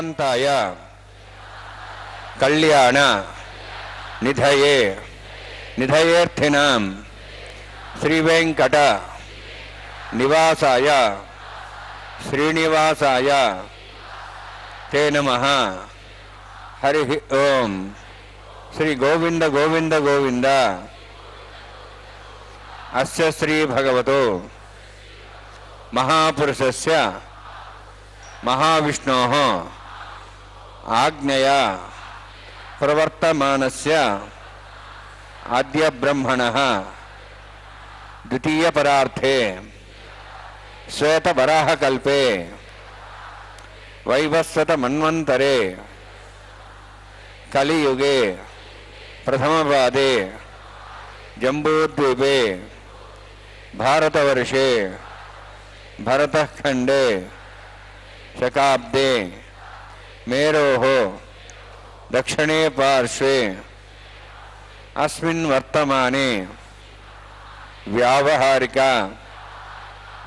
श्रीकांताय कल्याण निधये निधयेर्थिनां श्रीवेंकट निवासाय श्रीनिवासाय ते नमः। हरि ओम। श्री गोविंद गोविंद गोविंद। अस्य श्री भगवतो महापुरुषस्य महाविष्णोः आज्ञया प्रवर्तमानस्य आद्य ब्रह्मणः द्वितीय परार्थे श्वेत वराह कल्पे वैवस्वत मन्वंतरे कलियुगे प्रथम पादे जम्बूद्वीपे भारतवर्षे भरतखंडे शकाब्दे मेरोः दक्षिणे पार्श्वे अस्मिन् वर्तमाने व्यावहारिक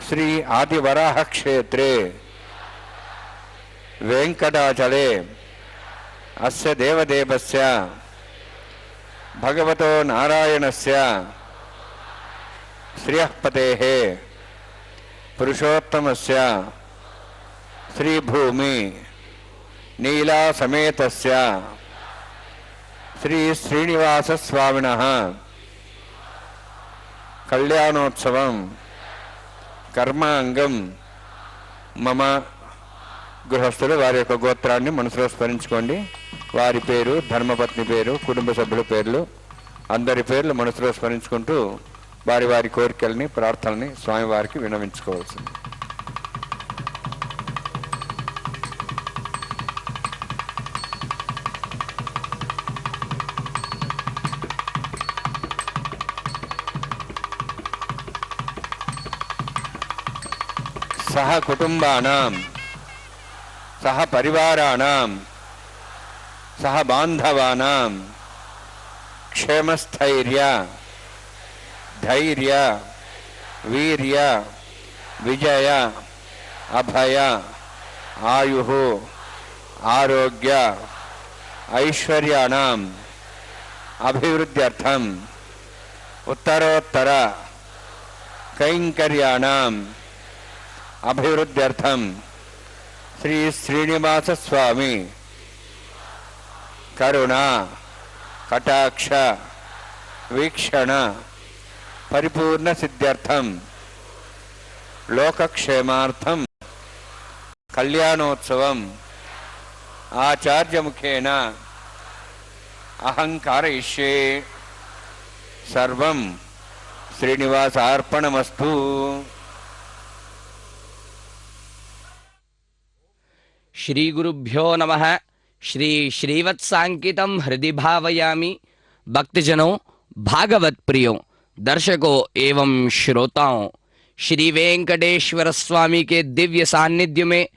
श्री आदिवराह क्षेत्रे वेंकटाचले अस्य देवदेवस्य भगवतो नारायणस्य श्रियःपतेः पुरुषोत्तमस्य श्रीभूमि नीला समेतस्य श्री श्रीनिवास स्वामिनः कल्याणोत्सवं कर्मांगं मम గృహస్థులు వారి యొక్క గోత్రాన్ని మనసులో స్మరించుకోండి. వారి పేరు, ధర్మపత్ని పేరు, కుటుంబ సభ్యుల పేర్లు, అందరి పేర్లు మనసులో స్మరించుకుంటూ వారి వారి కోరికల్ని, ప్రార్థనల్ని స్వామివారికి విన్నవించుకోవాల్సింది. సహ కుటుంబానాం सह परिवाराणां सह बांधवानां क्षेमस्थैर्य धैर्य वीर्य विजय अभय आयुः आरोग्य ऐश्वर्याणां अभिवृद्ध्यर्थं उत्तरोत्तर कैंकर्याणां अभिवृद्ध्यर्थं श्री श्रीनिवास स्वामी करुणा कटाक्ष वीक्षण परिपूर्ण सिद्ध्यर्थम लोकक्षेमार्थम कल्याणोत्सवम आचार्य मुखेन अहं कारयिष्ये। सर्वं श्रीनिवासार्पणमस्तु। श्री गुरुभ्यो नमः। श्री श्रीवत्सांकितं हृदि भावयामि। भक्तजनों, भागवत प्रियों, दर्शकों एवं श्रोताओं, श्री वेंकटेश्वर स्वामी के दिव्य सान्निध्य में,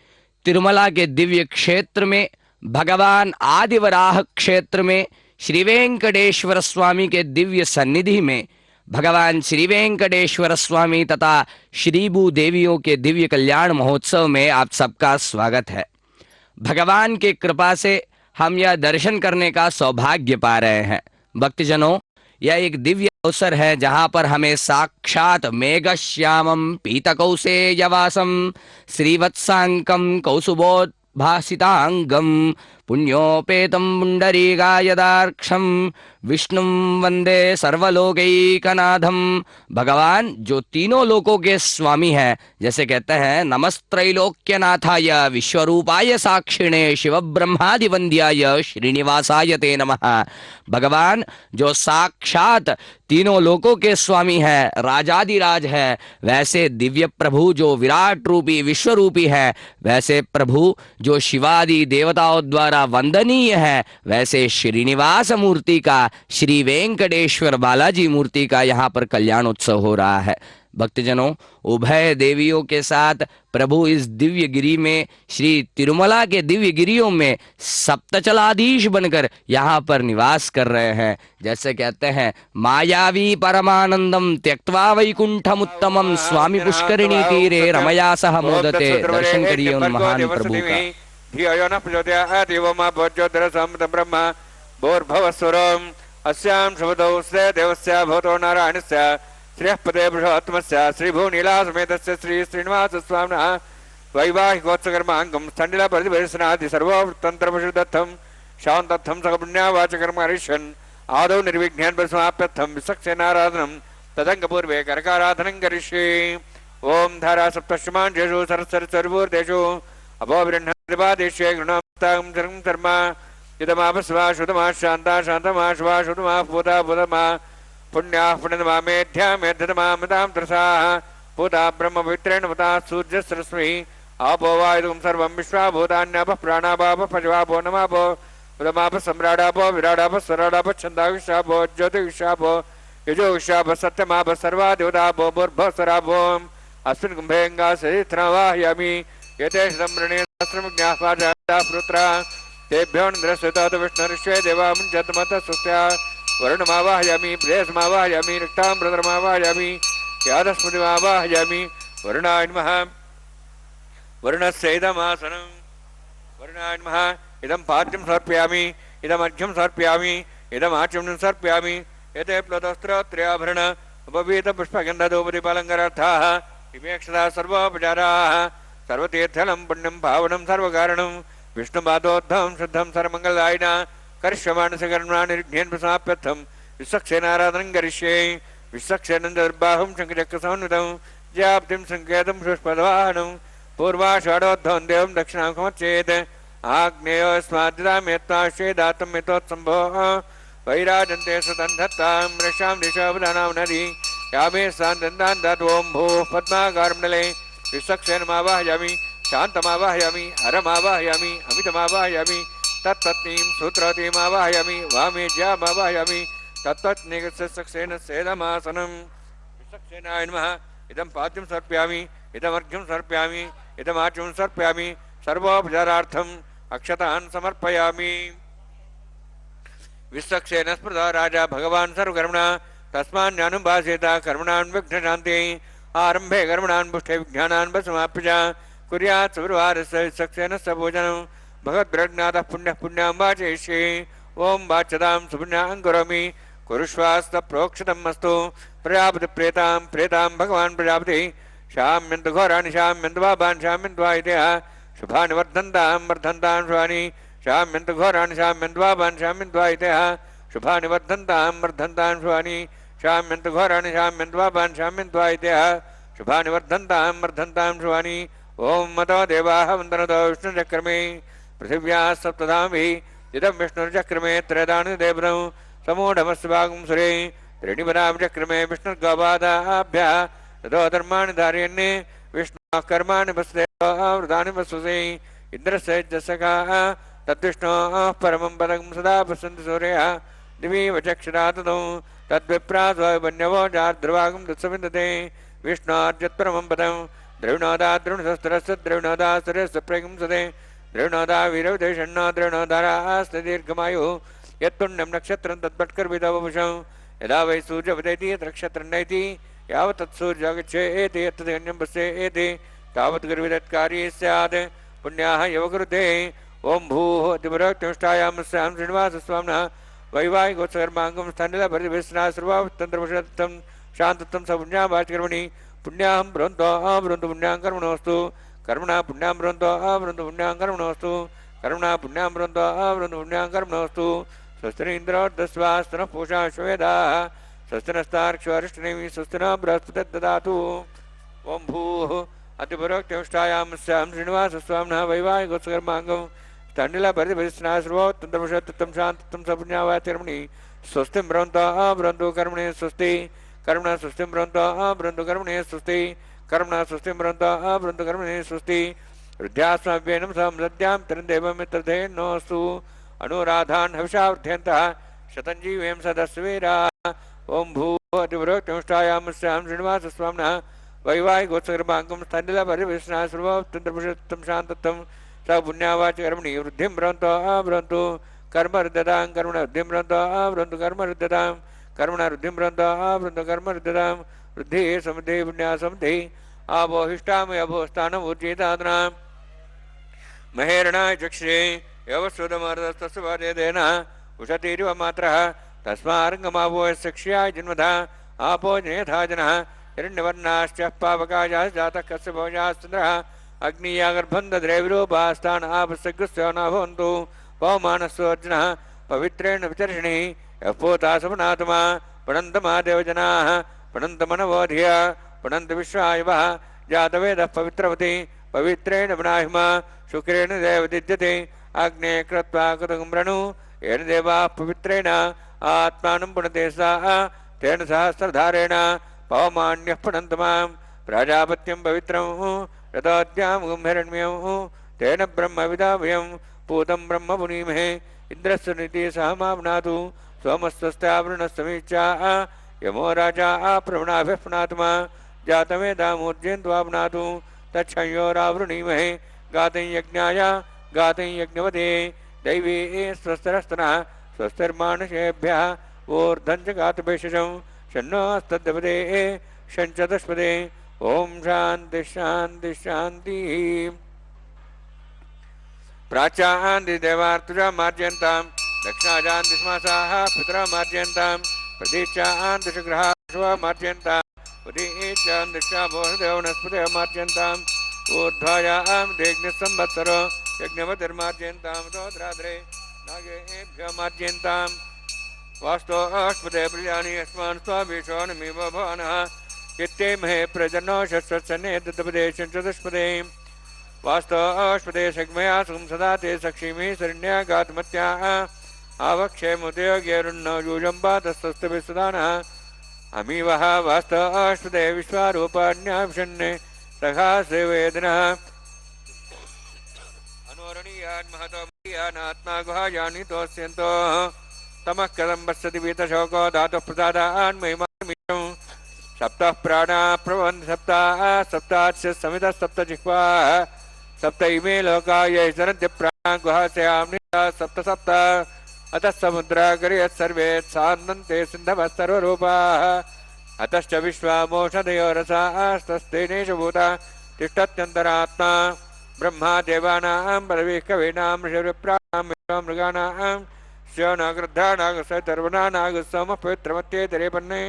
तिरुमला के दिव्य क्षेत्र में, भगवान आदिवराह क्षेत्र में, श्री वेंकटेश्वर स्वामी के दिव्य सन्निधि में, भगवान श्री वेंकटेश्वर स्वामी तथा श्री भू देवियों के दिव्य कल्याण महोत्सव में आप सबका स्वागत है। भगवान की कृपा से हम यह दर्शन करने का सौभाग्य पा रहे हैं। भक्तजनों, यह एक दिव्य अवसर है जहां पर हमें साक्षात मेघश्यामं पीतकौसेयवासं श्रीवत्सांकं कौसुभोद्भासितांगं पुण्योपेतं पुंडरीकायदाक्षं विष्णुं वंदे सर्वलोकैकनाथं। भगवान जो तीनों लोकों के स्वामी है, जैसे कहते हैं नमस्त्रैलोक्यनाथाय विश्वरूपाय साक्षिणे शिव ब्रह्मादि वंद्याय श्रीनिवासाय ते नमः। भगवान जो साक्षात तीनों लोकों के स्वामी है, राजाधिराज है, वैसे दिव्य प्रभु जो विराट रूपी विश्वरूपी है, वैसे प्रभु जो शिवादि देवताओं द्वारा वंदनीय है, वैसे श्रीनिवास मूर्ति का, श्री वेंकटेश्वर बालाजी मूर्ति का यहाँ पर कल्याण उत्सव हो रहा है। भक्तजनों, उभय देवियों के साथ प्रभु इस दिव्य गिरी में, श्री तिरुमला के दिव्य गिरियों में सप्तचलाधीश बनकर यहाँ पर निवास कर रहे हैं। जैसे कहते हैं मायावी परमानंदम त्यक्त्वा वैकुंठमुत्तमम स्वामी पुष्करिणी तीरे रमया सह मोदते। दर्शन करिए उन महान प्रभु का। धियो यो नः प्रचोदयात् यो मा भवज्योतिरसं ब्रह्म भूर्भुवस्वरम् अस्यां शुभदौ श्रे देवस्य भवतो नारायणस्य श्रियः पदे पुरुषोत्तमस्य श्रीभूनीलासमेतस्य श्री श्रीनिवासस्वामिनः वैवाहिकोत्सकर्माङ्गं स्थण्डिलप्रतिभेषणादि सर्वोत्तन्त्रपशुदत्तं शान्तत्थं सकपुण्यावाचकर्म हरिष्यन् आदौ निर्विघ्नेन परिसमाप्यर्थं विसक्सेनाराधनं तदङ्गपूर्वे करकाराधनं करिष्ये। ओम धारा सप्तष्टमांशेषु सरस्वतीर्देशु अभोभिन्नदेशे गृणां धर्म इदमापस्वा शुतमा शांता शांतमा श्वा शुतमा पूता पूतमा पुण्याः पुण्यतमा मेध्या मेध्यतमा मतां त्रसाः पूता ब्रह्मपवित्रेण मता सूर्यस्रश्मि आपो वायुं सर्वं विश्वाभूतान्यापः प्राणापापः पशवापो नमापो उदमापः सम्राडापो विराडापः स्वराडापः छन्दाविशापो ज्योतिविशापो यजोविशापः सत्यमापः सर्वा देवतापो भूर्भुवस्वरापो अस्मिन् कुम्भेऽङ्गासहित्रवाहयामि एते शतम्रणे सहस्रमज्ञाः पाठाः पुत्रा तेभ्यो निन्द्रस्यतात विष्णुर्विश्वे देवा मुञ्चतमतः सुस्त्या वरुणमावाहयामि प्रेयसमावाहयामि रक्ताम्बरधरमावाहयामि यादस्मृतिमावाहयामि वरुणाय नमः वरुणस्य इदमासनं वरुणाय नमः इदं पाद्यं समर्पयामि इदमर्घ्यं समर्पयामि इदमाचमनं समर्पयामि एते प्लुतस्त्रोत्र्याभरण उपवीतपुष्पगन्धधूपदीपालङ्कारार्थाः इमेक्षता सर्वोपचाराः सर्वतीर्थलं पुण्यं पावनं सर्वकारणं विष्णुपादोद्धवं शुद्धं सर्वमङ्गलदायिना करिष्यमाणसकर्माणि निर्घ्नेन समाप्यर्थं विश्वक्सेनाराधनं करिष्ये। विश्वक्सेनं दुर्बाहुं शङ्खचक्रसमन्वितं ज्याप्तिं सङ्केतं पुष्पवाहनं पूर्वाषाढोद्धवं देवं दक्षिणां समर्चयेत् आग्नेयोऽस्माद्दिदामेत्ताश्चेदातं यतोत्सम्भोः वैराजन्ते सुतं धत्तां रक्षां दिशावधानां नदी यामे सान्दन्दान् दत्वों भूः पद्माकारमण्डले विश्वक्सेनमावाहयामि शान्तमावाहयामि हरमावाहयामि अमितमावाहयामि तत्पत्नीं सूत्रवतीमावाहयामि वामेज्यामावाहयामि तत्पत्नीकस्यक्सेनस्येदमासनं विश्वक्सेनाय नमः इदं पाद्यं समर्पयामि इदमर्घ्यं समर्पयामि इदमाचमनं समर्पयामि सर्वोपचारार्थम् अक्षतान् समर्पयामि। विश्वक्सेन स्मृतो राजा भगवान् सर्वकर्मणा तस्मान्यानुभासेत कर्मणान् विघ्नशान्त्यै आरम्भे कर्मणान् पुष्टे विज्ञानान् समाप्य च कुर्यात् सविर्वारस्य विश्वक्सेनस्य पूजनं भगवद्प्रज्ञातः पुण्यः पुण्यां वाचयिष्ये। ओं वाच्यतां सुपुण्यां करोमि कुरुष्वास्तप्रोक्षितम् अस्तु प्रजापतिप्रेतां प्रेतां भगवान् प्रजापतिः शाम्यन्तु घोराणि शाम्यन्तु पापान् शाम्यन्तु वायुदेः शुभानि वर्धन्तां वर्धन्तां शुभानि शाम्यन्तु घोराणि शाम्यन्तु पापान् शाम्यन्तु वायुदेः शुभानि वर्धन्तां वर्धन्तां शुभानि शाम्यन्तु घोराणि शाम्यन्तु पापान् शाम्यन्तु वायुदेः शुभानि वर्धन्तां वर्धन्तां शुभानि। ओं मतो देवाः वन्दनतो विष्णुचक्रमे पृथिव्याः सप्तधामभिः इदं विष्णुर्चक्रमे त्रयदानि देवनौ समूढमस्य भागं सुरे त्रीणिपदां चक्रमे विष्णुर्गोपादाभ्यः ततो धर्माणि धारयन्ने विष्णुः कर्माणि वसुदेवावृतानि वसुसे इन्द्रस्य यज्ञसखाः तद्विष्णोः परमं पदं सदा पश्यन्ति सूर्यः दिवि वचक्षुरा ततो तद्विप्रासवन्यवो जार्द्रवागं दुःसविन्दते विष्णोर्यत्परमं पदं द्रविणोदा द्रोणशस्त्रस्य द्रविणोदा सूर्यस्य प्रगंसते द्रविणोदा वीरविदेशन्नो द्रविणोदारास्ते दीर्घमायुः यत्पुण्यं नक्षत्रं तत्पट्कर्विदवपुषं यदा वै सूर्यवदेति यत् नक्षत्रं नयति यावत् तत्सूर्यगच्छेति यत्तदन्यं पश्येति तावत् गर्विदत्कारी स्यात् पुण्याः यवकृते। ओं भूः अतिपरोक्तिष्ठायां स्यां श्रीनिवासस्वामिनः वैवाहिकोत्सकर्माङ्गं स्थानिलपरिवेशना सर्वावतन्त्रवशत्तं शान्तत्वं सपुण्यां वाचकर्मणि पुण्याहं ब्रवन्तो ब्रवन्तु पुण्यां कर्मणोऽस्तु कर्मणा पुण्यां ब्रवन्तो ब्रवन्तु पुण्यां कर्मणोऽस्तु कर्मणा पुण्यां ब्रवन्तो ब्रवन्तु पुण्यां कर्मणोऽस्तु। स्वस्तिरीन्द्रोर्दस्वास्तनः पूषा श्वेदाः स्वस्तिनस्तार्क्ष्वरिष्टनेमि स्वस्तिनः बृहस्पतिर्ददातु। ओं भूः अतिपरोक्तिष्ठायां स्यां श्रीनिवासस्वामिनः वैवाहिकोत्सकर्माङ्गं स्थानिलपरिवेशना सर्वोत्तन्त्रवशत्तं शान्तत्वं सपुण्यावाचकर्मणि स्वस्तिं ब्रवन्तो ब्रवन्तु कर्मणे स्वस्ति कर्मणा स्वस्तिं ब्रवन्तो ब्रवन्तु कर्मणे स्वस्ति कर्मणा स्वस्तिं ब्रवन्तो ब्रवन्तु कर्मणे स्वस्ति। वृद्ध्यास्माभ्येनं संसद्यां तरन्देवमित्रधेनोऽस्तु अनुराधान् हविषावर्ध्यन्तः शतञ्जीवें सदस्वीराः। ओं भूः अतिपरोक्तिष्ठायां स्यां श्रीनिवासस्वामिनः वैवाहिकोत्सकर्माङ्गं स्थानिलपरिवेशना सर्वोत्तन्त्रवशत्तं शान्तत्वं स पुण्यावाचकर्मणि वृद्धिं ब्रवन्तो ब्रवन्तु कर्मरुद्धतां कर्मणा वृद्धिं ब्रवन्तो ब्रवन्तु कर्मरुद्धतां कर्मणा वृद्धिं ब्रवन्तो ब्रवन्तु कर्मरुद्धतां वृद्धिः समृद्धिः पुण्या समृद्धिः आपोहिष्ठामयभोस्थानमूर्जितादनां महेरणाय चक्षुषे यवस्वदमर्दस्तस्वादेन उषतीरिव मात्रः तस्मारङ्गमावोयसक्ष्याय जन्मधा आपो जनेथा जनः हिरण्यवर्णाश्च पावकायाः जातः कस्य भोजाश्चन्द्रः अग्नियागर्भं दद्रे विरूपास्तान् आपसग्रस्य न भवन्तु पवमानस्वोर्जनः पवित्रेण वितर्षिणिः यः पोता समनात्मा पणन्तमादेवजनाः पणन्तमनवोधिया पणन्तविश्वायवः जातवेदः पवित्रवती पवित्रेण वनाहिमा शुक्रेण देवदिद्यते अग्ने कृत्वा कृतगुम्रणु येन देवाः पवित्रेण आत्मानं पुनते सा तेन सहस्रधारेण पवमान्यः पुनन्तमां प्राजापत्यं पवित्रं रतोद्यां गुंहिरण्यं तेन ब्रह्मविदाभयं पूतं ब्रह्म पुनीमहे इन्द्रस्य नीतिः सहमाप्नातु सोमस्वस्तावृणस्तमीक्षा यमो राजा प्रवणाभिः पुनात्मा जातवेदामूर्जयन्त्वाप्नातु तच्छंयोरावृणीमहे गातं यज्ञाय गातं यज्ञवते दैवी स्वस्तिरस्तनः स्वस्तिर्मानुषेभ्यः ऊर्ध्वं च गातुभेषजं शन्नोस्तद्यपदे शञ्चतुष्पदे ओम शांति शांति शांति। प्राचान्ति देवार्तुजा मार्जयन्तां दक्षिणाजान्ति स्मासाः पितरा मार्जयन्तां प्रतीचान्ति शुक्रहा मार्जयन्तां उदीचान्ति शाभोषदेव वनस्पतयः मार्जयन्तां ऊर्ध्वायां देग्निसंवत्सरो यज्ञवतिर्मार्जयन्तां तोद्राद्रे नागेभ्यो मार्जयन्तां वास्तो अष्पदे प्रजानि अस्मान् स्वाभिषो नमिव भवानः चित्ते महे प्रजनो शस्वत्सने दत्तपदेशं चतुष्पदे वास्तो अष्पदे सग्मया सुखं सदा ते सक्षिमि शरण्या गातमत्याः आवक्षे मुदयोग्यरुण्णो यूजम्बातस्तस्तभिः सुदानः अमीवः वास्तो अष्पदे विश्वारूपाण्याभिषन्ने सखा सेवेदनः अनोरणीयान् महतो महीयानात्मा गुहायानि तोस्यन्तो तमः कथं पश्यति वीतशोको धातुः प्रसादान् महिमामिषं सप्तः प्राणा प्रभवन्ति सप्ताः सप्तास्य समितः सप्त जिह्वाः सप्त इमे लोका ये चरन्ति प्राणा गुहास्याम्निता सप्त सप्त अतः समुद्राकरे सर्वे सान्दन्ते सिन्धवः सर्वरूपाः अतश्च विश्वामोषधयो रसास्तस्तेनेषु भूता तिष्ठत्यन्तरात्मा ब्रह्मा देवानां पदवीः कवीनां ऋषिविप्राणां विश्वमृगाणां स्यो नागृद्धानागसर्वनानागसमपवित्रमत्येतरे पन्ने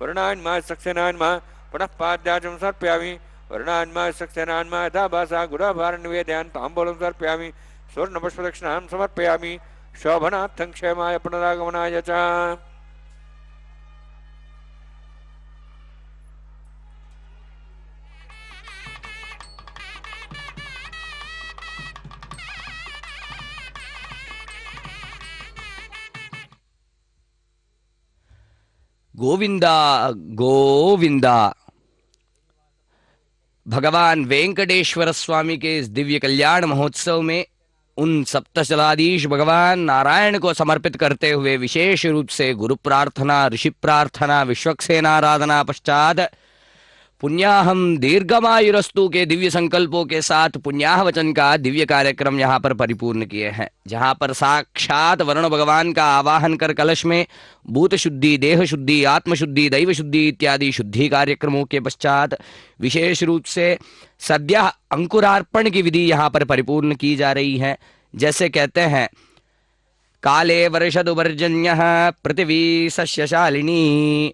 वरुणान्मा सक्सेनान्मा पुनः पाद्याचं सर्पयामि वरुणान्मा सक्सेनान्मा यथा भासा गुडाभारनिवेदयान् ताम्बूलं सर्पयामि स्वर्णपुष्पदक्षिणां समर्पयामि शोभनार्थं क्षेमाय पुनरागमनाय च। गोविंदा गोविंदा। भगवान वेंकटेश्वर स्वामी के इस दिव्य कल्याण महोत्सव में उन सप्तशताधीश भगवान नारायण को समर्पित करते हुए विशेष रूप से गुरु प्रार्थना, ऋषि प्रार्थना, विश्वक्सेना आराधना पश्चात पुण्याहम दीर्घमायुरस्तु के दिव्य संकल्पों के साथ पुण्याह वचन का दिव्य कार्यक्रम यहाँ पर परिपूर्ण किए हैं, जहाँ पर साक्षात वरुण भगवान का आवाहन कर कलश में भूत शुद्धि, देह शुद्धि, आत्म शुद्धि, दैव शुद्धि इत्यादि शुद्धि कार्यक्रमों के पश्चात विशेष रूप से सद्य अंकुरार्पण की विधि यहाँ पर परिपूर्ण की जा रही है। जैसे कहते हैं काले वर्षदुवर्जन्यः पृथ्वी सस्यशालिनी,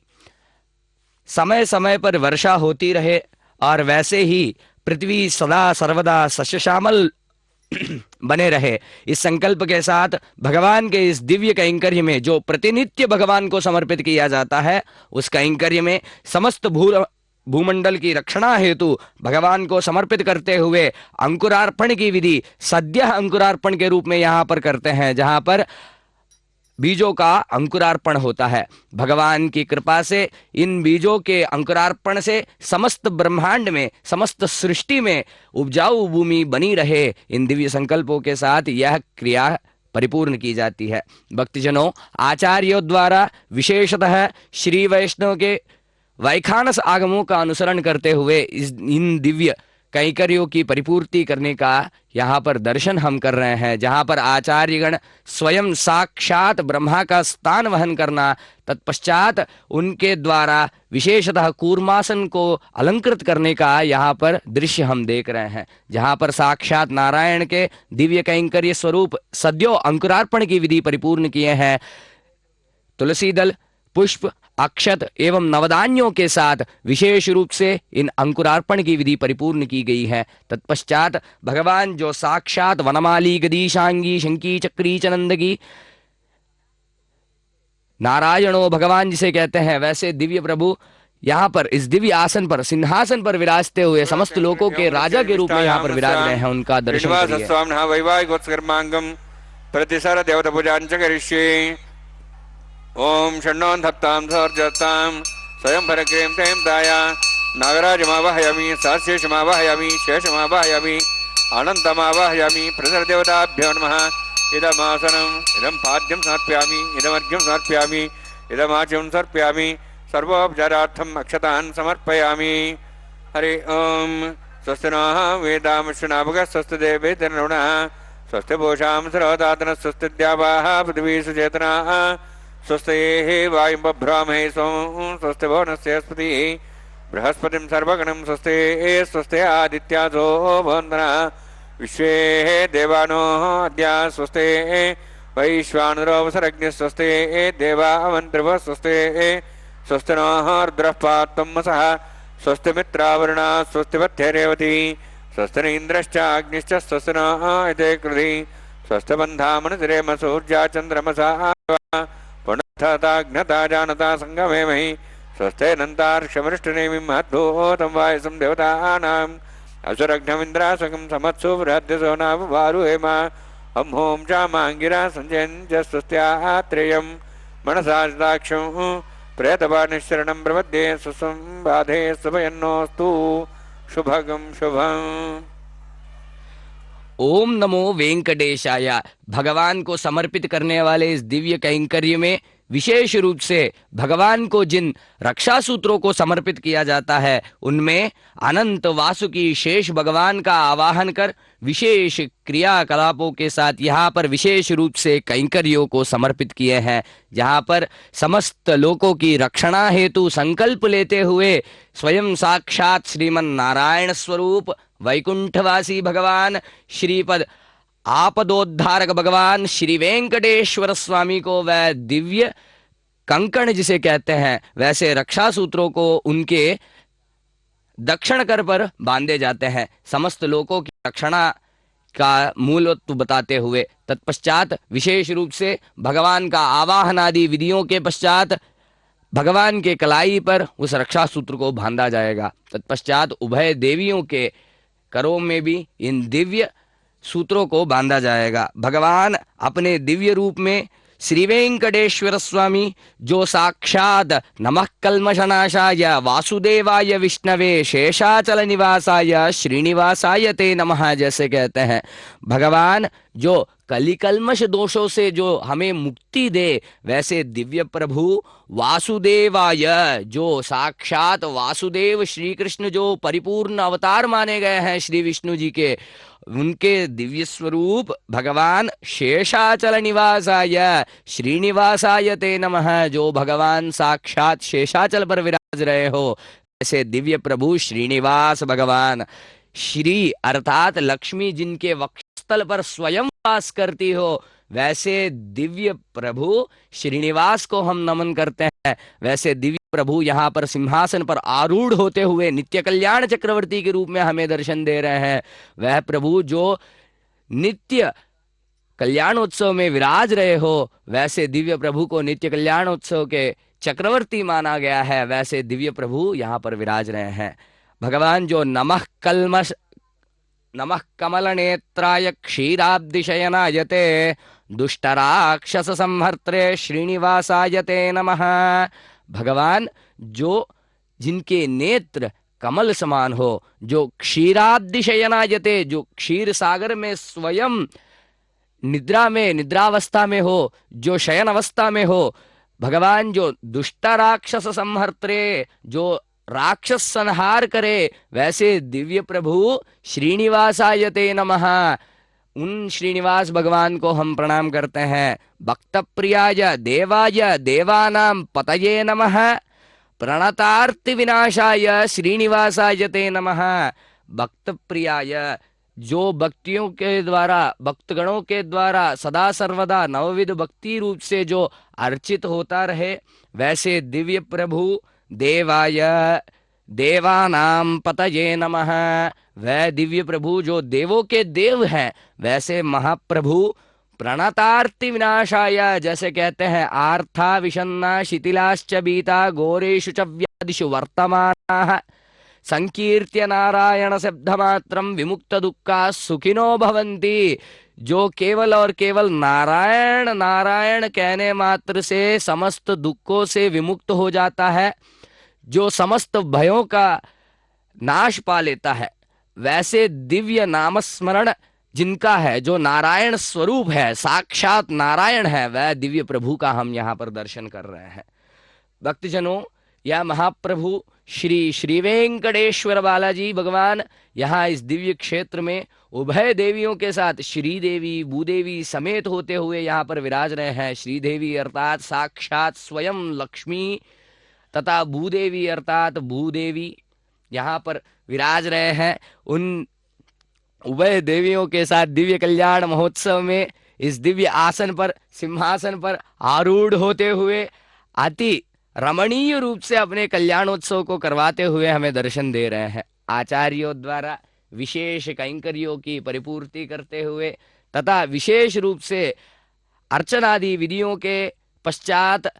समय समय पर वर्षा होती रहे और वैसे ही पृथ्वी सदा सर्वदा सस्य श्यामल बने रहे। इस संकल्प के साथ भगवान के इस दिव्य कैंकर्य में जो प्रतिनित्य भगवान को समर्पित किया जाता है, उस कैंकर्य में समस्त भूमंडल की रक्षणा हेतु भगवान को समर्पित करते हुए अंकुरार्पण की विधि सद्य अंकुरार्पण के रूप में यहाँ पर करते हैं, जहाँ पर बीजों का अंकुरार्पण होता है। भगवान की कृपा से इन बीजों के अंकुरार्पण से समस्त ब्रह्मांड में, समस्त सृष्टि में उपजाऊ भूमि बनी रहे, इन दिव्य संकल्पों के साथ यह क्रिया परिपूर्ण की जाती है। भक्तजनों, आचार्यों द्वारा विशेषतः श्री वैष्णव के वैखानस आगमों का अनुसरण करते हुए इन दिव्य कैंकर्यों की परिपूर्ति करने का यहाँ पर दर्शन हम कर रहे हैं, जहाँ पर आचार्यगण स्वयं साक्षात ब्रह्मा का स्थान वहन करना, तत्पश्चात उनके द्वारा विशेषतः कूर्मासन को अलंकृत करने का यहाँ पर दृश्य हम देख रहे हैं, जहाँ पर साक्षात नारायण के दिव्य कैंकर्य स्वरूप सद्यो अंकुरार्पण की विधि परिपूर्ण किए हैं। तुलसी दल, पुष्प, अक्षत एवं नवधान्यों के साथ विशेष रूप से इन अंकुरार्पण की विधि परिपूर्ण की गई है। तत्पश्चात भगवान जो साक्षात वनमाली, गदीशांगी, शंकी, चक्री, चनंदगी, नारायणो भगवान जिसे कहते हैं, वैसे दिव्य प्रभु यहाँ पर इस दिव्य आसन पर, सिंहासन पर विराजते हुए समस्त लोकों के राजा के रूप में यहाँ पर विराज रहे हैं। उनका दर्शन करिए। स्वामिनः वैवाहिकोत्सर्मांगम प्रतिसर देवता पूजांच करिष्ये। ओम षण्णो धत्तां सर्जतां स्वयं भरक्रीं तें दाया नागराजमावाहयामि, सहस्रेशमावाहयामि, शेषमावाहयामि, अनन्तमावाहयामि। प्रसरदेवताभ्यो नमः। इदमासनम् इदं पाद्यं समर्पयामि, इदमर्घ्यं समर्पयामि, इदमाच्यं समर्पयामि, सर्वोपचारार्थम् अक्षतान् समर्पयामि। हरि ओम। स्वस्ति नः वेदामश्विनाभगः, स्वस्ति देवेतनरुणः, स्वस्ति पूषां सरोदातनः, स्वस्ति द्यावाः पृथिवी सुचेतनाः, स्वस्ति वायुं बभ्रामहे सोम, स्वस्ति भुवनस्य स्पतिः बृहस्पतिं सर्वगणं, स्वस्ति स्वस्ति आदित्यासो भवन्तः, विश्वे देवानो अद्या स्वस्ति वैश्वानरोऽवसरज्ञः, स्वस्ति देवावन्त्रिवः, स्वस्ति स्वस्ति नः रुद्रः पात्वमसः, स्वस्ति मित्रावरुणा, स्वस्ति वत्यरेवती, स्वस्ति न इन्द्रश्च अग्निश्च, स्वस्ति नः इते कृधि, स्वस्ति बन्धामनुतिरेम सूर्या चन्द्रमसा पुनः जानता संगमे महि, स्वस्ते नन्तार्क्षमृष्टनेमिं महद्भूतं वायुसं देवतानाम् असुरघ्नमिन्द्रासकं समत्सु बृहद्यसो नाम वारुहेम। हम होम चामांगिरा संजयञ्च स्वस्त्यात्रेयं मनसा दाक्षं प्रेतपानिशरणं प्रपद्ये, सुसंबाधे सुभयन्नोस्तु शुभगं शुभम्। ओम नमो वेंकटेशाय। भगवान को समर्पित करने वाले इस दिव्य कैंकर्य में विशेष रूप से भगवान को जिन रक्षा सूत्रों को समर्पित किया जाता है, उनमें अनंत वासुकी शेष भगवान का आवाहन कर विशेष क्रियाकलापों के साथ यहाँ पर विशेष रूप से कैंकर्यों को समर्पित किए हैं, जहाँ पर समस्त लोकों की रक्षणा हेतु संकल्प लेते हुए स्वयं साक्षात श्रीमन नारायण स्वरूप वैकुंठवासी भगवान, श्रीपद आपदोद्धारक भगवान श्री वेंकटेश्वर स्वामी को वह दिव्य कंकण जिसे कहते हैं, वैसे रक्षा सूत्रों को उनके दक्षिण कर पर बांधे जाते हैं, समस्त लोकों की रक्षणा का मूलत्व बताते हुए। तत्पश्चात विशेष रूप से भगवान का आवाहन आदि विधियों के पश्चात भगवान के कलाई पर उस रक्षा सूत्र को बांधा जाएगा। तत्पश्चात उभय देवियों के करों में भी इन दिव्य सूत्रों को बांधा जाएगा। भगवान अपने दिव्य रूप में श्री वेंकटेश्वर स्वामी जो साक्षात नमः कल्मषनाशाय वासुदेवाय विष्णवे शेषाचल निवासाय श्रीनिवासाय ते नमः जैसे कहते हैं, भगवान जो कलिकल्मष दोषों से जो हमें मुक्ति दे, वैसे दिव्य प्रभु वासुदेवाय जो साक्षात वासुदेव श्री कृष्ण जो परिपूर्ण अवतार माने गए हैं श्री विष्णु जी के, उनके दिव्य स्वरूप भगवान शेषाचल निवासाय श्रीनिवासाय ते नमः जो भगवान साक्षात शेषाचल पर विराज रहे हो, ऐसे दिव्य प्रभु श्रीनिवास भगवान, श्री अर्थात लक्ष्मी जिनके वक्षस्थल पर स्वयं वास करती हो, वैसे दिव्य प्रभु श्रीनिवास को हम नमन करते हैं। वैसे दिव्य प्रभु यहाँ पर सिंहासन पर आरूढ़ होते हुए नित्य कल्याण चक्रवर्ती के रूप में हमें दर्शन दे रहे हैं। वह प्रभु जो नित्य कल्याणोत्सव में विराज रहे हो, वैसे दिव्य प्रभु को नित्य कल्याणोत्सव के चक्रवर्ती माना गया है, वैसे दिव्य प्रभु यहाँ पर विराज रहे हैं। भगवान जो नमः कमल नेत्राय क्षीराब्दिशयनाय ते दुष्टराक्षस संहर्त्रे श्रीनिवासाय ते नमः। भगवान जो जिनके नेत्र कमल समान हो, जो क्षीराब्दिशयनाय ते जो क्षीर सागर में स्वयं निद्रावस्था में हो, जो शयन अवस्था में हो, भगवान जो दुष्ट राक्षस संहर्त्रे जो राक्षस संहार करे, वैसे दिव्य प्रभु श्रीनिवासाय ते नमः। उन श्रीनिवास भगवान को हम प्रणाम करते हैं। भक्त प्रियाय देवाय देवानां पतये नमः। प्रणतार्ति विनाशाय श्रीनिवासाय ते नमः। भक्त प्रियाय, जो भक्तियों के द्वारा, भक्तगणों के द्वारा सदा सर्वदा नवविध भक्ति रूप से जो अर्चित होता रहे, वैसे दिव्य प्रभु देवाय देवानां पतये नमः। वह दिव्य प्रभु जो देवों के देव हैं, वैसे महाप्रभु प्रणतार्ति विनाशाय, जैसे कहते हैं आर्था विषन्ना शिथिलाश्च बीता घोरेषु च व्याधिषु वर्तमानाः संकीर्त्य नारायण शब्दमात्रं विमुक्त दुःखा सुखिनो भवन्ति। जो केवल और केवल नारायण नारायण कहने मात्र से समस्त दुखों से विमुक्त हो जाता है, जो समस्त भयों का नाश पा लेता है, वैसे दिव्य नामस्मरण जिनका है, जो नारायण स्वरूप है, साक्षात नारायण है, वह दिव्य प्रभु का हम यहाँ पर दर्शन कर रहे हैं। भक्तजनों, यह महाप्रभु श्री श्री वेंकटेश्वर बालाजी भगवान यहाँ इस दिव्य क्षेत्र में उभय देवियों के साथ श्रीदेवी भूदेवी समेत होते हुए यहाँ पर विराज रहे हैं। श्रीदेवी अर्थात साक्षात स्वयं लक्ष्मी तथा भूदेवी अर्थात भूदेवी यहाँ पर विराज रहे हैं। उन उभय देवियों के साथ दिव्य कल्याण महोत्सव में इस दिव्य आसन पर, सिंहासन पर आरूढ़ होते हुए अति रमणीय रूप से अपने कल्याणोत्सव को करवाते हुए हमें दर्शन दे रहे हैं। आचार्यों द्वारा विशेष कैंकर्यों की परिपूर्ति करते हुए तथा विशेष रूप से अर्चनादि विधियों के पश्चात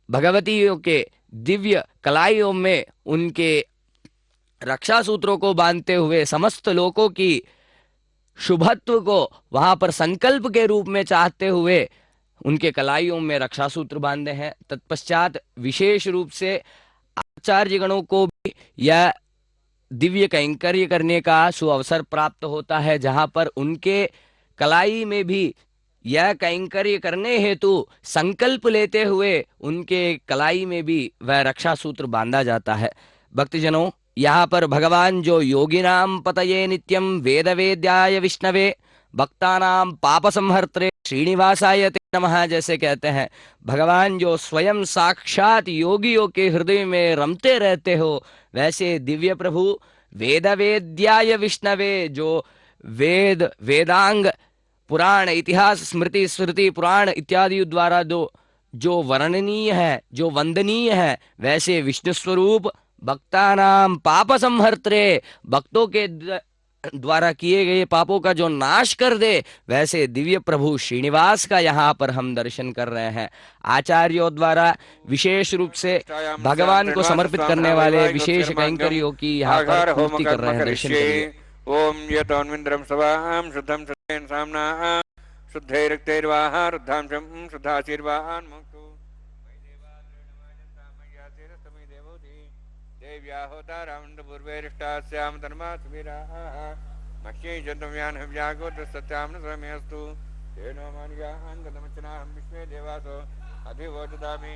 भगवतियों के दिव्य कलाइयों में उनके रक्षा सूत्रों को बांधते हुए समस्त लोकों की शुभत्व को वहां पर संकल्प के रूप में चाहते हुए उनके कलाइयों में रक्षा सूत्र बांधे हैं। तत्पश्चात विशेष रूप से आचार्य गणों को भी यह दिव्य कैंकर्य करने का सुअवसर प्राप्त होता है, जहां पर उनके कलाई में भी यह कैंकर्य करने हेतु संकल्प लेते हुए उनके कलाई में भी वह रक्षा सूत्र बांधा जाता है। भक्तजनों, यहाँ पर भगवान जो योगिनाम पतये नित्यम वेद वेद्याय विष्णवे भक्तानाम पाप संहर्त्रे श्रीनिवासाय ते नमः, जैसे कहते हैं भगवान जो स्वयं साक्षात योगियों के हृदय में रमते रहते हो, वैसे दिव्य प्रभु वेद वेद्याय विष्णवे, जो वेद वेदांग पुराण इतिहास स्मृति स्मृति पुराण इत्यादि द्वारा जो वर्णनीय है, जो वंदनीय है, वैसे विष्णु स्वरूप भक्तानाम पाप संहर्त्रे, भक्तों के द्वारा किए गए पापों का जो नाश कर दे, वैसे दिव्य प्रभु श्रीनिवास का यहाँ पर हम दर्शन कर रहे हैं। आचार्यों द्वारा विशेष रूप से भगवान को समर्पित करने वाले विशेष कैंकर्यों की यहाँ पर पूर्ति कर रहे हैं। दर्शन करिए। ओम यतोन्विन्द्रम सवाम शुद्धम शुद्धेन सामना शुद्धैरक्तैर्वाहा रुद्धांशम शुद्धाशीर्वान् मुक्तो देव्या होता रावण पूर्वेरिष्टास्याम धर्मा सुवीराः मह्ये जन्तव्यान् हव्यागोत्र सत्याम न स्वमेस्तु तेनो मान्यान् गतमचनाहं विश्वे देवासो अभिवोचदामि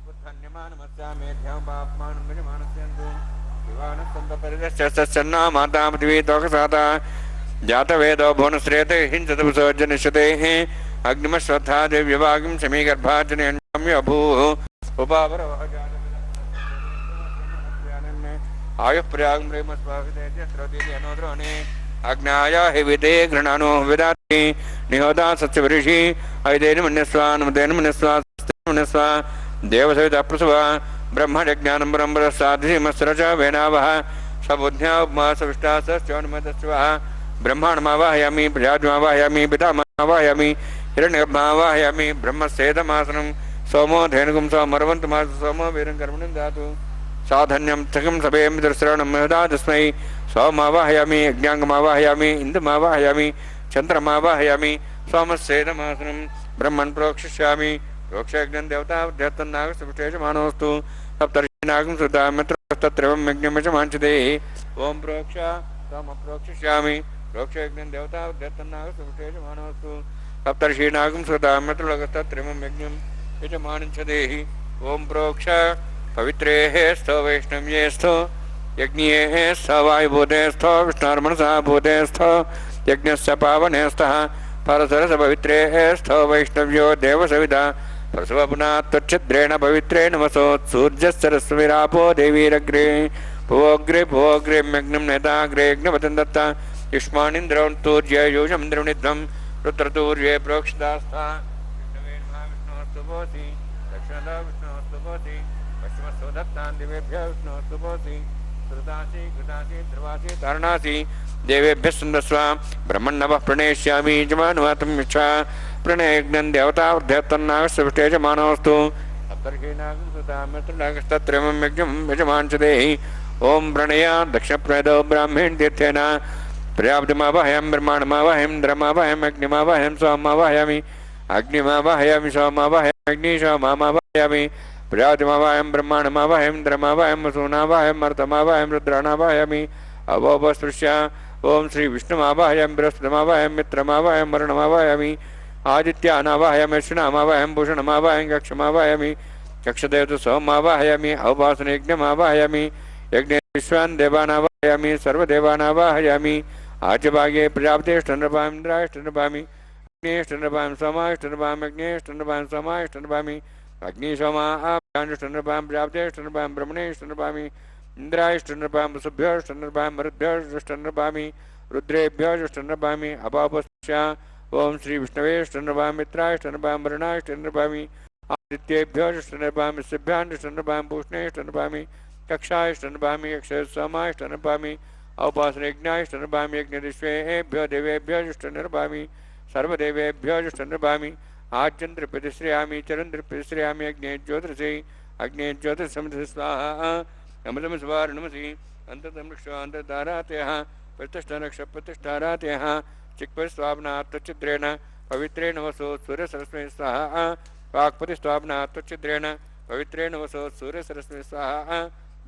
उत्थन्यमानमस्यामि ध्यां पाप्मानं विनिमानस्यन्तु दिवानस्तन्त परिदश्च सन्ना माता पृथ्वी तोकसाता जातवेदो भुवनश्रेते हिंसतपुसोज्जनिष्यतेः अग्निमश्वत्था देव्यवागिं समीगर्भाजनेऽन्याम्य अभूः उपावरवः आयुः प्रयाग मृमस्वाभिदेद्रोणे अग्नाया हि विदे घृणानो विदाति निहोदा सत्यवऋषि ऐदेन मन्यस्वान् मन्यस्वा देवसविता प्रसवा ब्रह्मज्ञानं ब्रह्मरसाधिमस्र च वेनावः सबुद्ध्या उपमा सविष्टा सश्चौन्मतस्वः ब्रह्माण्डमावाहयामि प्रजाज्ञमावाहयामि पितामहावाहयामि हिरण्यगर्भमावाहयामि ब्रह्मस्येदमासनं सोमो धेनुगुं सोमर्वन्तमास सोमो वीरं कर्मणं दातु साधन्यं थकं सभे मित्रश्रवणं महदा तस्मै सोमावाहयामि यज्ञाङ्गमावाहयामि इन्दुमावाहयामि चन्द्रमावाहयामि सोमस्येदमासनं ब्रह्मन् प्रोक्षिष्यामि प्रोक्षयज्ञं देवताभ्यर्थन्नागसुष्टेषमाणोऽस्तु सप्तर्षीनागं श्रुता मित्रस्तत्रैवं यज्ञमचमाञ्चते ओं प्रोक्ष सोमप्रोक्षिष्यामि प्रोक्षयज्ञं देवताभ्यर्थन्नागसुष्टेषमाणोऽस्तु सप्तर्षीनागं श्रुता मित्रलोकस्तत्रैवं यज्ञं यजमाञ्चते ओं प्रोक्ष पवित्रे स्थो वैष्णव्ये स्थो यज्ञे स्थ वायुभूते स्थो विष्णुर्मनसा भूते स्थो यज्ञस्य पावने स्तः परसरस पवित्रे स्थो वैष्णव्यो देवसविदा प्रसवपुना त्वच्छिद्रेण पवित्रेण वसोत्सूर्यस्सरस्वरापो देवीरग्रे भुवोग्रे भुवोग्रे यज्ञं नेताग्रे यज्ञपतं दत्ता युष्मानिन्द्रौन्तूर्य योजमिन्द्रनिध्वं रुद्रतूर्ये प्रोक्षितास्था विष्णवे नमः विष्णोस्तु भवति दक्षिणदा विष्णोस्तु भवति पश्चिमस्तु दत्तान् दिवेभ्यः विष्णोस्तु भवति श्रुतासि कृतासि ध्रुवासि तारणासि देवेभ्यः सुन्दस्वा ब्रह्मण्णवः प्रणेष्यामि यजमानुवातम् इच्छा प्रणयज्ञं देवतावृद्धयत्तन्नागस्य यजमानोऽस्तु सप्तर्षीनागस्तत्रयं यज्ञं यजमान् च देहि ओम प्रणया दक्षिणप्रणयदो ब्राह्मीण तीर्थेन प्रजापतिमावाहयामि ब्रह्माण्डमावाहयामि इन्द्रमावाहयामि अग्निमावाहयामि सोममावाहयामि अग्निमावाहयामि सोममावाहयामि अग्निशोममावाहयामि प्रजापतिमावाहयामि ब्रह्माण्डमावाहयामि इन्द्रमावाहयामि वसूनावाहयामि मरुतमावाहयामि रुद्राणावाहयामि अवोपस्पृश्य ओम श्री विष्णुमावाहयामि बृहस्पतिमावाहयामि मित्रमावाहयामि वरुणमावाहयामि आदित्यानावाहयामि अश्विनामावाहयामि भूषणमावाहयामि कक्षमावाहयामि कक्षदेवत सोममावाहयामि अवभासनयज्ञमावाहयामि यज्ञ विश्वान् देवानावाहयामि सर्वदेवानावाहयामि आजभागे प्रजापतेष्टनृपामि इन्द्राष्टनृपामि अग्नेष्टनृपामि सोमाष्टनृपामि अग्नेष्टनृपामि सोमाष्टनृपामि अग्निशोमाष्टनृपामि प्रजापतेष्टनृपामि ब्रह्मणेष्टनृपामि इन्द्राष्टनृपामि वसुभ्योष्टनृपामि मरुद्भ्योष्टनृपामि रुद्रेभ्योष्टनृपामि अपापस्या ओम श्री विष्णवेष्टनृपामि मित्राष्टनृपामि वरुणाष्टनृपामि आदित्येभ्योष्टनृपामि सिभ्याष्टनृपामि भूषणेष्टनृपामि कक्षाष्टनृपामि यक्षसोमाष्टनृपामि औपासनयज्ञाष्टनृपामि यज्ञदिष्वेभ्यो देवेभ्योष्टनृपामि सर्वदेवेभ्योष्टनृपामि आज्यन्त्रिप्रतिश्रयामि चरन्त्रिप्रतिश्रयामि अग्ने ज्योतिषे अग्ने ज्योतिषमसि स्वाहा अमृतमस्वारणमसि अन्ततमृक्षान्ततारातयः प्रतिष्ठानक्षप्रतिष्ठारातयः चिक्परिस्वाप्नात्वच्छिद्रेण पवित्रेण वसो सूर्यसरस्मै स्वाहा वाक्पतिस्वाप्नात्वच्छिद्रेण पवित्रेण वसो सूर्यसरस्मै स्वाहा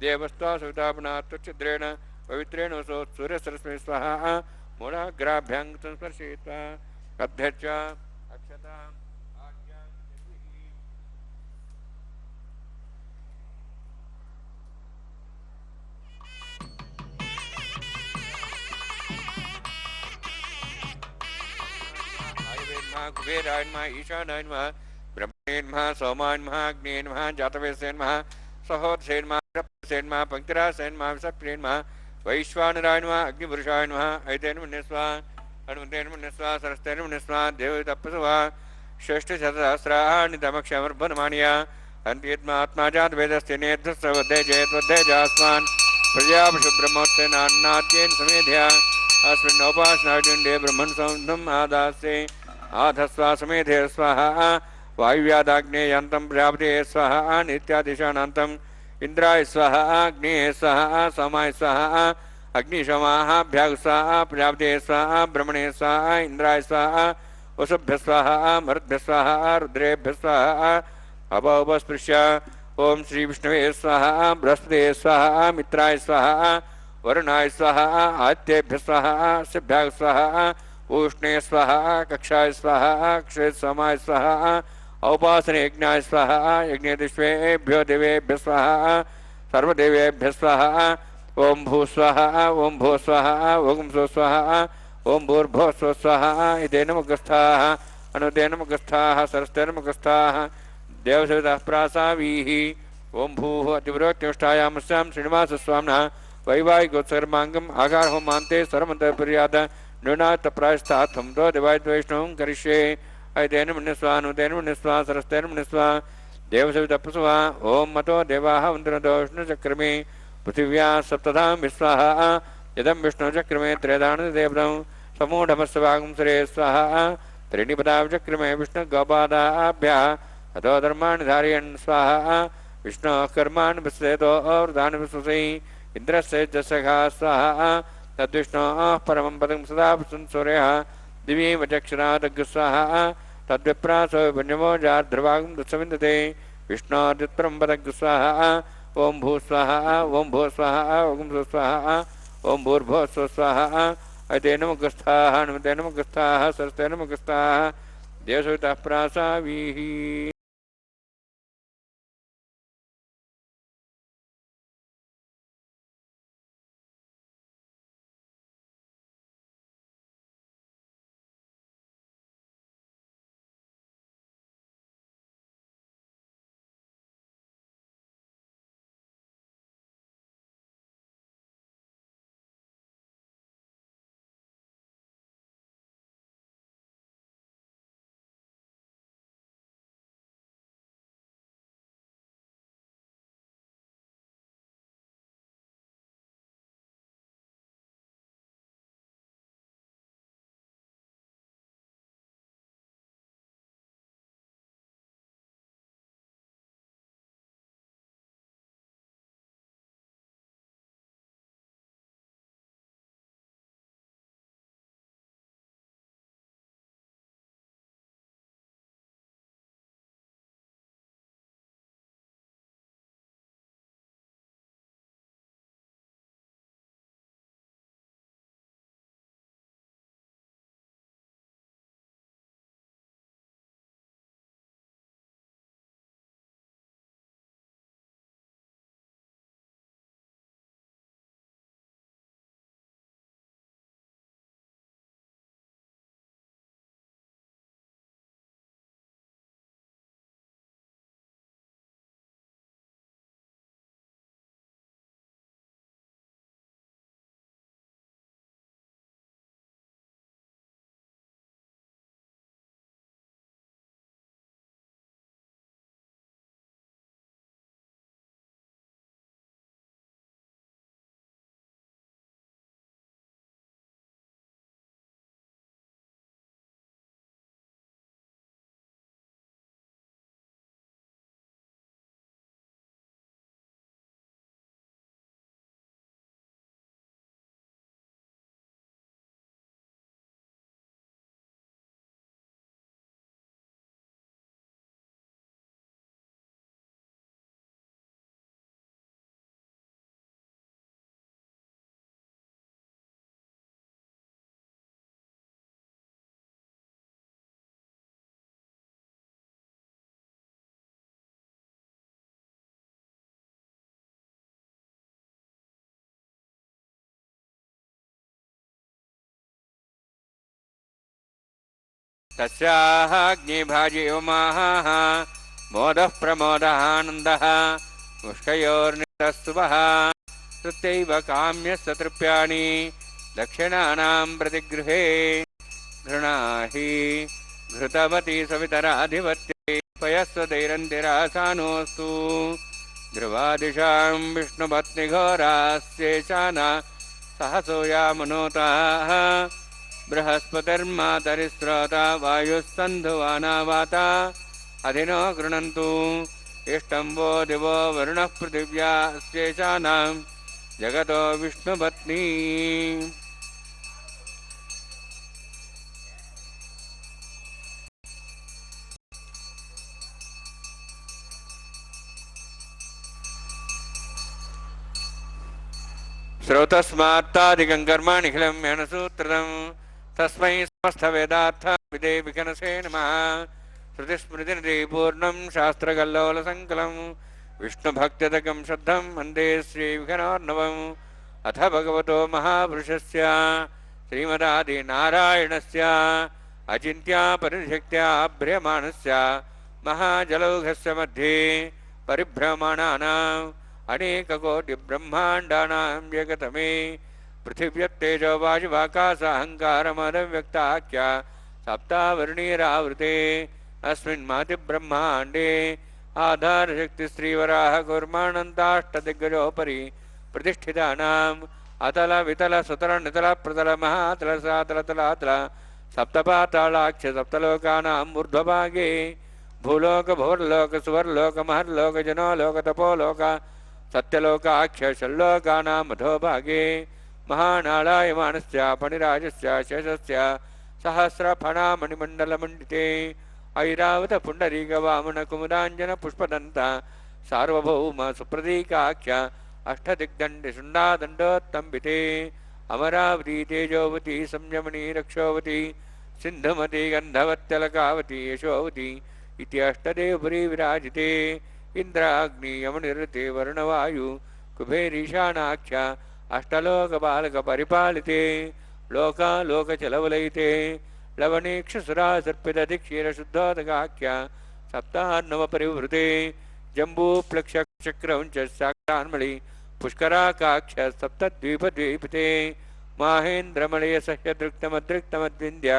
देवस्त्वा सवितापनात्वच्छिद्रेण पवित्रेण वसो सूर्यसरस्मै स्वाहा मूढाग्राभ्यां संस्पर्शयित्वा अभ्यर्च अक्षतां आज्ञां आयुर्वेदमा कुबेरायन्मा ईशानायन्मा ब्रह्मणेन्मा सोमान्मा अग्नेन्मा जातवेसेन्मा सहोदसेन्मा रप्सेन्मा पंक्तिरासेन्मा विसप्रेन्मा वैश्वानरायन्मा अग्निपुरुषायन्मा ऐतेन्मुनिस्वा हनुमतेन्मुनिस्वा सरस्तेन्मुनिस्वा देवतपस्वा षष्ठशतसहस्राणि तमक्षमर्भनमानिया अन्त्येत्मात्मा जातवेदस्ते नेद्धस्वद्धे जयद्वद्धे जास्मान् प्रजापशुब्रह्मोत्सेनान्नाद्येन समेध्या अस्मिन्नोपासनाजुण्डे ब्रह्मन् सौन्दम् आदास्ते आधस्वा समेधे स्वाहा वायुव्यादाग्नेयन्तं प्रजापते स्वाहा नित्यादिशानान्तम् इंद्राय स्वाहा अग्नेय स्वाहा सोमाय स्वाहा अग्निशोमाभ्याग स्वाहा प्रजापते स्वाहा ब्रह्मणे स्वाहा इंद्राय स्वाहा वसुभ्य स्वाहा मरुद्भ्य स्वाहा रुद्रेभ्य स्वाहा अपोपस्पृश्य ओम श्री विष्णवे स्वाहा बृहस्पते स्वाहा मित्राय स्वाहा वरुणाय स्वाहा आदित्येभ्य स्वाहा सिभ्याग स्वाहा उष्णे स्वाहा कक्षाय स्वाहा क्षय सोमाय स्वाहा औपासने यज्ञाय स्वाहा यज्ञदिष्वेभ्यो देवेभ्य स्वाहा सर्वदेवेभ्य स्वाहा ओम भू स्वाहा ओम भो स्वाहा ओम सो स्वाहा ओम भूर्भो स्व स्वाहा इदेन मुखस्थाः अनुदेन मुखस्थाः सरस्तेन मुखस्थाः देवसवितः प्रासावीः ओम भूः अतिवृत्योष्ठायामस्यां श्रीनिवासस्वामिनः वैवाहिकोत्सर्माङ्गम् आगारहोमान्ते सर्वमन्तपर्याद नृणातप्रायस्तात्थं दो दिवायद्वैष्णवं करिष्ये ऐतेन मुनिस्वा अनुतेन मुनिस्वा सरस्तेन मुनिस्वा देवसवितपस्वा ओम मतो देवाः वन्दनतो विष्णुचक्रमे पृथिव्या सप्तधां विस्वाहा यदं विष्णुचक्रमे त्रयदानदेवतं समूढमस्वागं सरे स्वाहा त्रीणिपदाचक्रमे विष्णुगोपादाभ्यः अतो धर्माणि धारयन् स्वाहा विष्णोः कर्माणि विश्लेतो वृतानि विश्वसै इन्द्रस्य जसखा स्वाहा तद्विष्णोः परमं पदं सदा सूर्यः दिवीमचक्षुरादग् स्वाहा तद्विप्रासो पुण्यमो जार्ध्रवागं दुःसविन्दते विष्णोर्दित्परं पदग् स्वाहा ओम भू स्वाहा ओम भो स्वाहा ओम सो स्वाहा ओम भूर्भो स्व स्वाहा ऐतेन मुखस्थाः अनुमतेन मुखस्थाः सरस्तेन मुखस्थाः देवसवितः प्रासावीः। तस्याः अग्निभाजीवमाः मोदः प्रमोदानन्दः मुष्कयोर्नितस्तुवः तृप्त्यैव काम्यस्य तृप्याणि दक्षिणानां प्रतिगृहे घृणाहि घृतवती सवितराधिपत्ये पयस्वदैरन्तिरासानोऽस्तु ध्रुवादिशां विष्णुपत्निघोरास्येषाना सहसोयामनोताः बृहस्पतिर्मातरिस्रोता वायुस्सन्धुवाना वाता अधिनो गृह्णन्तु इष्टं वो दिवो वरुणः पृथिव्यास्येषानां जगतो विष्णुपत्नी श्रोतस्मात्तादिकं कर्माणिखिलं येन सूत्रदं तस्मै समस्तवेदार्थविदे विकनसे नमः श्रुतिस्मृतिनिधिपूर्णं शास्त्रकल्लोलसङ्कलं विष्णुभक्त्यदकं श्रद्धं वन्दे श्रीविघ्नोर्णवम् अथ भगवतो महापुरुषस्य श्रीमदादिनारायणस्य अचिन्त्यापरिशक्त्या भ्रियमाणस्य महाजलौघस्य मध्ये परिभ्रमणानाम् अनेककोटिब्रह्माण्डानां जगतमे पृथिव्यत्तेजो वायुवाकाशाहङ्कारमदव्यक्ताख्या सप्तावर्णीरावृते अस्मिन् मातिब्रह्माण्डे आधारशक्तिस्त्रीवराः कूर्माणन्ताष्टदिग्गजोपरि प्रतिष्ठितानाम् अतल वितल सुतल नितल प्रतल महातल सातल तलातल सप्तपातालाक्ष सप्तलोकानां ऊर्ध्वभागे भूलोक भोर्लोक सुवर्लोक महर्लोक जनोलोक तपोलोक सत्यलोकाख्य षल्लोकानां मधोभागे महानालायमानस्य फणिराजस्य शेषस्य सहस्रफणामणिमण्डलमण्डिते ऐरावत पुण्डरीकवामनकुमुदाञ्जन पुष्पदन्त सार्वभौम सुप्रतीकाख्य अष्टदिग्दण्डशुण्डादण्डोत्तम्बिते अमरावती तेजोवती संयमनी रक्षोवती सिन्धुमती गन्धवत्यलकावती यशोवती इति अष्टदेवपुरी विराजिते इंद्राग्नियमनिरते वर्णवायु कुबेरीशानाख्या अष्टलोकपालकपरिपालिते लोकालोकचलवलयिते लवणीक्षसुरासर्पितधिक्षीरशुद्धोदकाख्या सप्तान्नवपरिवृते जम्बूप्लक्षचक्रौञ्च साक्षान्मणि पुष्कराकाख्य सप्तद्वीपद्वीपिते माहेन्द्रमलयसह्यदृक्तमदृक्तमद्विन्द्य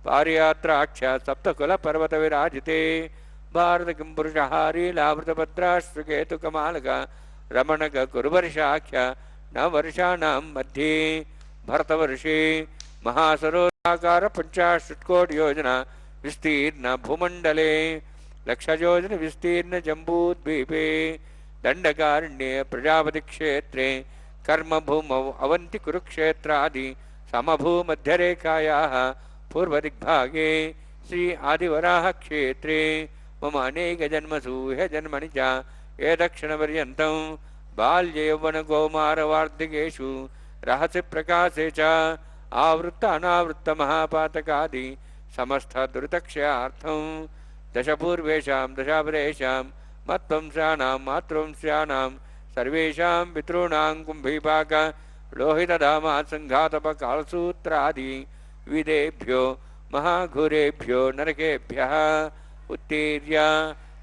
पारियात्राख्य सप्तकुलपर्वतविराजिते भारतकिंपुरुषहारी लावृतभद्राश्रुकेतुकमालक रमणक कुरुवर्षाख्य नववर्षाणां मध्ये भरतवर्षे महासरोवराकार पंचाशत्कोटियोजना विस्तीर्ण भूमंडले लक्षयोजन विस्तीर्ण जम्बूद्वीपे दंडकारण्ये प्रजापति क्षेत्रे कर्मभूमौ अवंति कुरुक्षेत्रादि समभूमध्यरेखायाः पूर्वदिग्भागे श्री आदिवराह क्षेत्रे मम अनेक जन्मसु ह्य जन्मनि च ये दक्षिणपर्यन्तं बाल्ये यौवनकौमारवार्धिकेषु रहसि प्रकाशे च आवृत्त अनावृत्त महापातकादि समस्त दुरितक्षयार्थं दशपूर्वेषां दशापरेषां मत्वंशानां मातृवंशानां सर्वेषां पितॄणां कुम्भीपाक लोहितधामा सङ्घातपकालसूत्रादि विदेभ्यो महाघोरेभ्यो नरकेभ्यः उत्तीर्य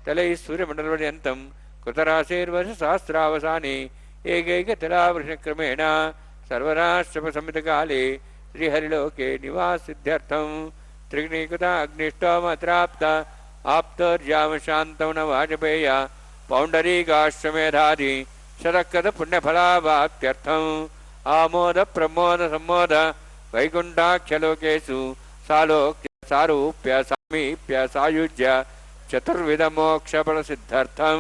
तलैः सूर्यमण्डलपर्यन्तं कृतराशेर्वर्षसहस्रावसाने एकैकतलावर्षक्रमेण सर्वराष्ट्रपसंहितकाले श्रीहरिलोके निवासिद्ध्यर्थं त्रिगुणीकृता अग्निष्टोमत्राप्त आप्तोर्जामशान्तं न वाजपेय पौण्डरीकाश्वमेधादि शतकृत पुण्यफलावाप्त्यर्थम् आमोद प्रमोद सम्मोद वैकुण्ठाख्यलोकेषु सालोक्य सारूप्य सामीप्य सायुज्य चतुर्विधमोक्षफलसिद्ध्यर्थं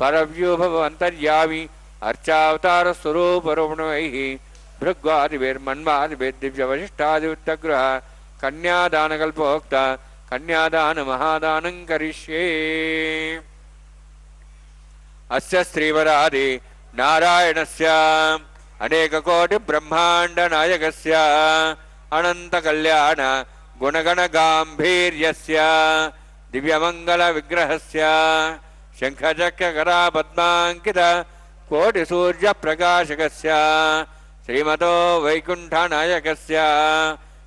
परव्यूभव अन्तर्यामि अर्चावतारस्वरूपरूपिणैः भृग्वादिभिर्मन्वादिभिर्दिव्यवशिष्टादिवृत्तगृह कन्यादानकल्पोक्त कन्यादानमहादानं करिष्ये। अस्य श्रीवरादि नारायणस्य अनेककोटिब्रह्माण्डनायकस्य अनन्तकल्याण गुणगणगाम्भीर्यस्य दिव्यमङ्गलविग्रहस्य शङ्खचक्रकरापद्माङ्कित कोटिसूर्यप्रकाशकस्य श्रीमतो वैकुण्ठनायकस्य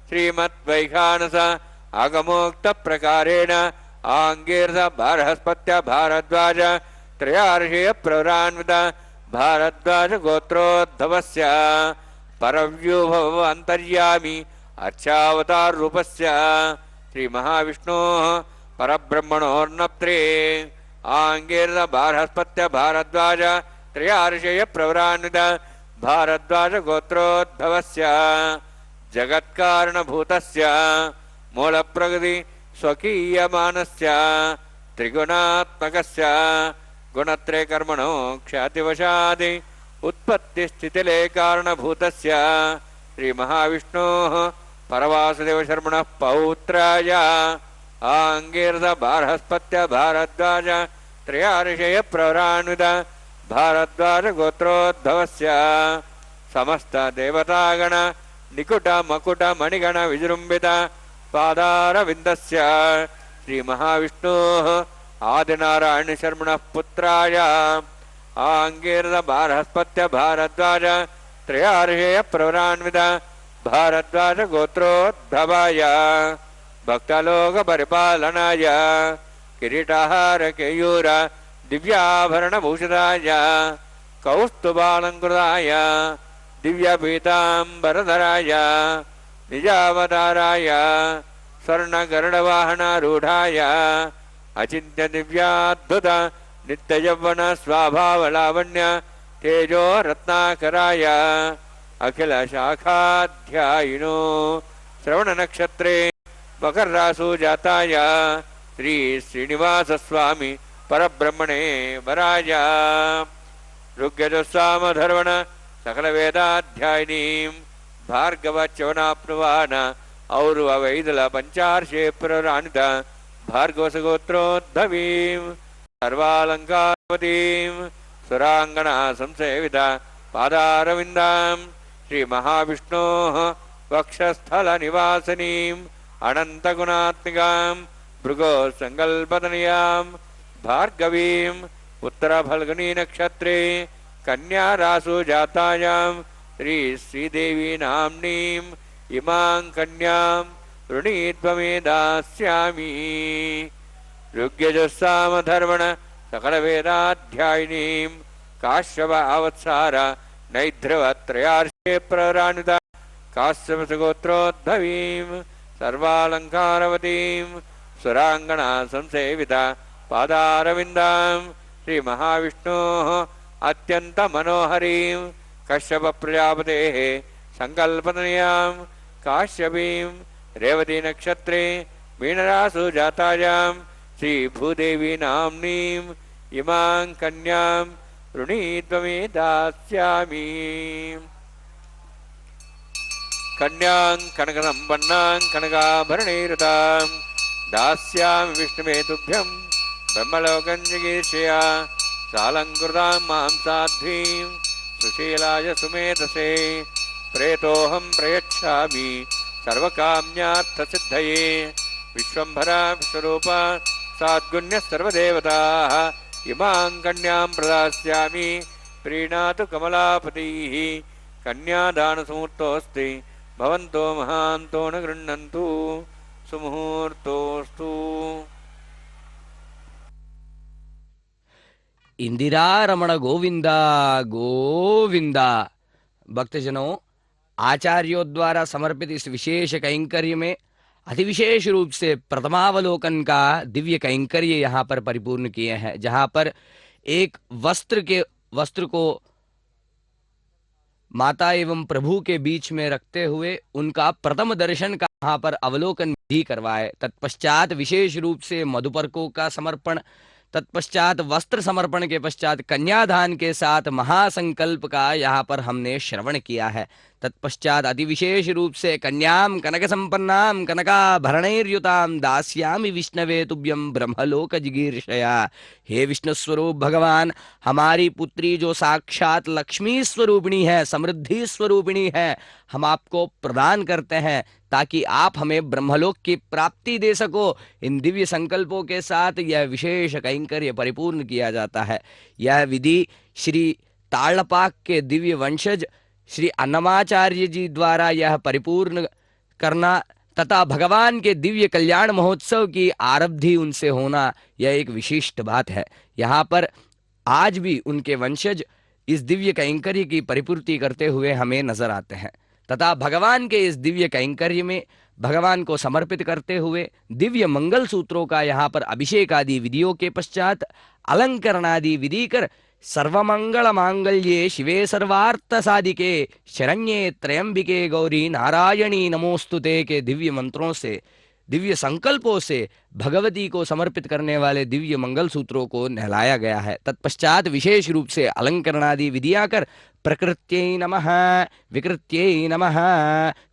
श्रीमद्वैखानस आगमोक्त प्रकारेण आंगीर्ष बृहस्पत्य भारद्वाज त्रयार्षेय प्रवरान्वित भारद्वाज गोत्रोद्भवस्य परव्यूभव अंतर्यामी अर्चावतार रूपस्य श्री महाविष्णोः परब्रह्मणोर्नप्त्रे आंगीर्ष बृहस्पत्य भारद्वाज त्रयार्षेय प्रवरान्वित भारद्वाज गोत्रोद्भवस्य जगत्कारणभूतस्य मूलप्रकृति स्वकीयमानस्य त्रिगुणात्मकस्य गुणत्रय कर्मणो ख्यातिवशादि उत्पत्तिस्थितिलय कारणभूतस्य श्री महाविष्णोः परवासुदेव शर्मणः पौत्राय आंगीर्ष बृहस्पत्य भारद्वाज त्रयार्षेय प्रवरान्वित भारद्वाज गोत्रोद्भवस्य समस्त देवतागण निकुट मकुट मणिगण विजृंभित पादारविंदस्य श्री महाविष्णोः आदिनारायण शर्मणः पुत्राय आंगीर्ष बृहस्पत्य भारद्वाज त्रयार्षेय प्रवरान्वित भारद्वाज गोत्रोद्भवाय भक्तलोक परिपालनाय किरीटाहार केयूर दिव्याभरण भूषिताय कौस्तुभालंकृताय दिव्यपीतांबरधराय निजावताराय स्वर्णगरुडवाहनारूढाय अचिन्त्य दिव्याद्भुत नित्ययौवन स्वाभावलावण्य तेजो रत्नाकराय अखिल शाखाध्यायिनो श्रवण नक्षत्रे मकर रासु जाताय श्री श्रीनिवास स्वामी परब्रह्मणे वराय ऋग्यजुस्सामधर्वण सकल वेदाध्यायिनीं भार्गव च्यवनाप्नुवान और्व वैदल पंचार्षे प्रराणित भार्गवसगोत्रोद्भवीं सर्वालंकारवतीं सुरांगना संसेविता पादारविन्दां श्री महाविष्णोः वक्षस्थल निवासिनीं अनंतगुणात्मिकां भृगो संकल्पतनयां भार्गवीं उत्तर फल्गुनी नक्षत्रे कन्या रासु जातायां श्री श्रीदेवी नाम्नीं इमां कन्यां ऋणीध्वमे दास्यामि ऋग्यजुस्सामधर्वण सकल वेदाध्यायिनीं काश्यप आवत्सार नैध्रवत्रयार्षे प्रराणित काश्यपसगोत्रोद्भवीं सर्वालंकारवतीं सुरांगना संसेविता पादारविन्दां श्री महाविष्णोः अत्यंत मनोहरीं कश्यप प्रजापतेः संकल्पतनयां काश्यपीं रेवती नक्षत्रे मीनरासु जातायां श्री भूदेवी नाम्नीं इमां कन्यां ऋणीत्वमे दास्यामि कन्यां कनकसम्पन्नां कनकाभरणैर्युतां दास्यामि विष्णुवे तुभ्यं ब्रह्मलोकं जिगीर्षया सालंकृतां मां साध्वीं सुशीलाय सुमेधसे प्रेतोऽहं प्रयच्छामि सर्वकाम्यार्थसिद्धये विश्वम्भरा विश्वरूपा साद्गुण्यः सर्वदेवताः इमां कन्यां प्रदास्यामि प्रीणातु कमलापतिः कन्यादानसमुहूर्तोऽस्ति भवन्तो महान्तो न गृह्णन्तु सुमुहूर्तोऽस्तु। इंदिरा रमण गोविंदा गोविंदा। भक्तजनों, आचार्यों द्वारा समर्पित इस विशेष कैंकर्य में अतिविशेष रूप से प्रथमावलोकन का दिव्य कैंकर्य यहाँ पर परिपूर्ण किए हैं, जहाँ पर एक वस्त्र को माता एवं प्रभु के बीच में रखते हुए उनका प्रथम दर्शन का यहाँ पर अवलोकन भी करवाए। तत्पश्चात विशेष रूप से मधुपर्कों का समर्पण, तत्पश्चात वस्त्र समर्पण के पश्चात कन्यादान के साथ महासंकल्प का यहाँ पर हमने श्रवण किया है। तत्पश्चात अति विशेष रूप से कन्याम कनक संपन्नाम कनकाभरणैर्युताम दास्यामि विष्णवे तुभ्यम ब्रह्मलोक जिगीर्षया। हे विष्णु स्वरूप भगवान, हमारी पुत्री जो साक्षात लक्ष्मी स्वरूपिणी है, समृद्धि स्वरूपिणी है, हम आपको प्रदान करते हैं ताकि आप हमें ब्रह्मलोक की प्राप्ति दे सको। इन दिव्य संकल्पों के साथ यह विशेष कैंकर्य परिपूर्ण किया जाता है। यह विधि श्री ताड़पाक के दिव्य वंशज श्री अन्नमाचार्य जी द्वारा यह परिपूर्ण करना तथा भगवान के दिव्य कल्याण महोत्सव की आरब्धि उनसे होना, यह एक विशिष्ट बात है। यहाँ पर आज भी उनके वंशज इस दिव्य कैंकर्य की परिपूर्ति करते हुए हमें नजर आते हैं, तथा भगवान के इस दिव्य कैंकर्य में भगवान को समर्पित करते हुए दिव्य मंगल सूत्रों का यहाँ पर अभिषेक आदि विधियों के पश्चात अलंकरण आदि विधि कर सर्वमंगल मांगल्ये शिवे सर्वार्थ साधिके शरण्ये त्र्यंबिके गौरी नारायणी नमोस्तुते के दिव्य मंत्रों से, दिव्य संकल्पों से भगवती को समर्पित करने वाले दिव्य मंगल सूत्रों को नहलाया गया है। तत्पश्चात विशेष रूप से अलंकरणादि विधियां कर प्रकृत्यै नमः, विकृत्यै नमः,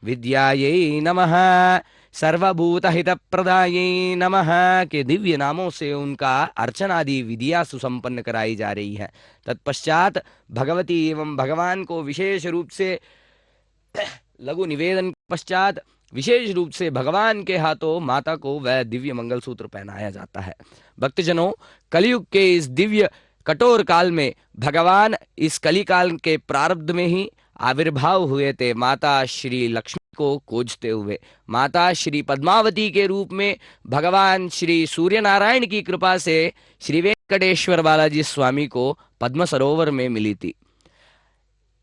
विद्यायै नमः, सर्वभूत हित प्रदायै नमः के दिव्य नामों से उनका अर्चनादि विधियां सुसंपन्न कराई जा रही है। तत्पश्चात भगवती एवं भगवान को विशेष रूप से लघु निवेदन पश्चात विशेष रूप से भगवान के हाथों माता को वह दिव्य मंगल सूत्र पहनाया जाता है। भक्तजनों, कलयुग के इस दिव्य कठोर काल में भगवान इस कलिकाल के प्रारब्ध में ही आविर्भाव हुए थे, माता श्री लक्ष्मी को खोजते हुए। माता श्री पद्मावती के रूप में भगवान श्री सूर्य नारायण की कृपा से श्री वेंकटेश्वर बालाजी स्वामी को पद्म सरोवर में मिली थी।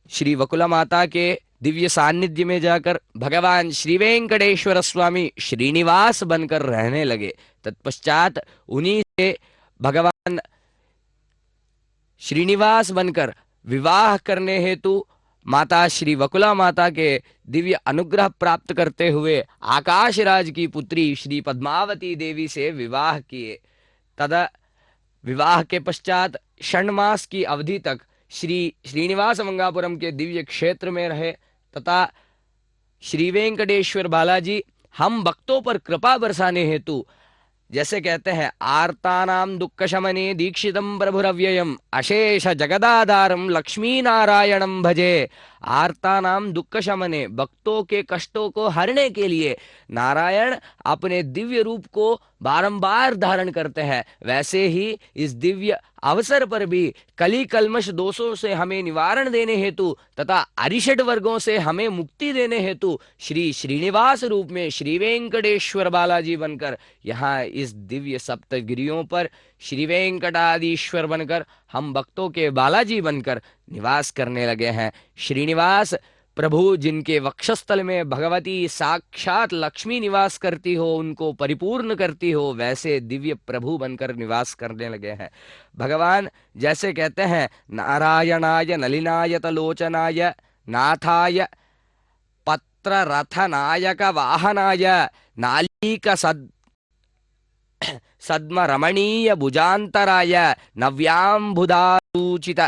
श्री वकुला माता के दिव्य सान्निध्य में जाकर भगवान श्री वेंकटेश्वर स्वामी श्रीनिवास बनकर रहने लगे। तत्पश्चात उन्हीं से भगवान श्रीनिवास बनकर विवाह करने हेतु माता श्री वकुला माता के दिव्य अनुग्रह प्राप्त करते हुए आकाश राज की पुत्री श्री पद्मावती देवी से विवाह किए। तदा विवाह के पश्चात 6 मास की अवधि तक श्री श्रीनिवास मंगापुरम के दिव्य क्षेत्र में रहे, तथा श्री वेंकटेश्वर बालाजी हम भक्तों पर कृपा बरसाने हेतु, जैसे कहते हैं, आर्तानाम दुःख शमने दीक्षितम प्रभुरव्ययम अशेष जगदाधारम लक्ष्मी नारायणम भजे। आर्तानाम दुःख शमने, भक्तों के कष्टों को हरने के लिए नारायण अपने दिव्य रूप को बारंबार धारण करते हैं। वैसे ही इस दिव्य अवसर पर भी कली कल्मश दोषों से हमें निवारण देने हेतु तथा अरिषट वर्गों से हमें मुक्ति देने हेतु श्री श्रीनिवास रूप में श्री वेंकटेश्वर बालाजी बनकर यहाँ इस दिव्य सप्तगिरियों पर श्री वेंकटाधीश्वर बनकर हम भक्तों के बालाजी बनकर निवास करने लगे हैं। श्रीनिवास प्रभु जिनके वक्षस्थल में भगवती साक्षात लक्ष्मी निवास करती हो, उनको परिपूर्ण करती हो, वैसे दिव्य प्रभु बनकर निवास करने लगे हैं। भगवान जैसे कहते हैं, नारायणाय नलिनाय तलोचनाय नाथाय पत्र रथ नायक वाहनाय नालीक सद्म रमणीय भुजांतराय नव्यांबुधासूचित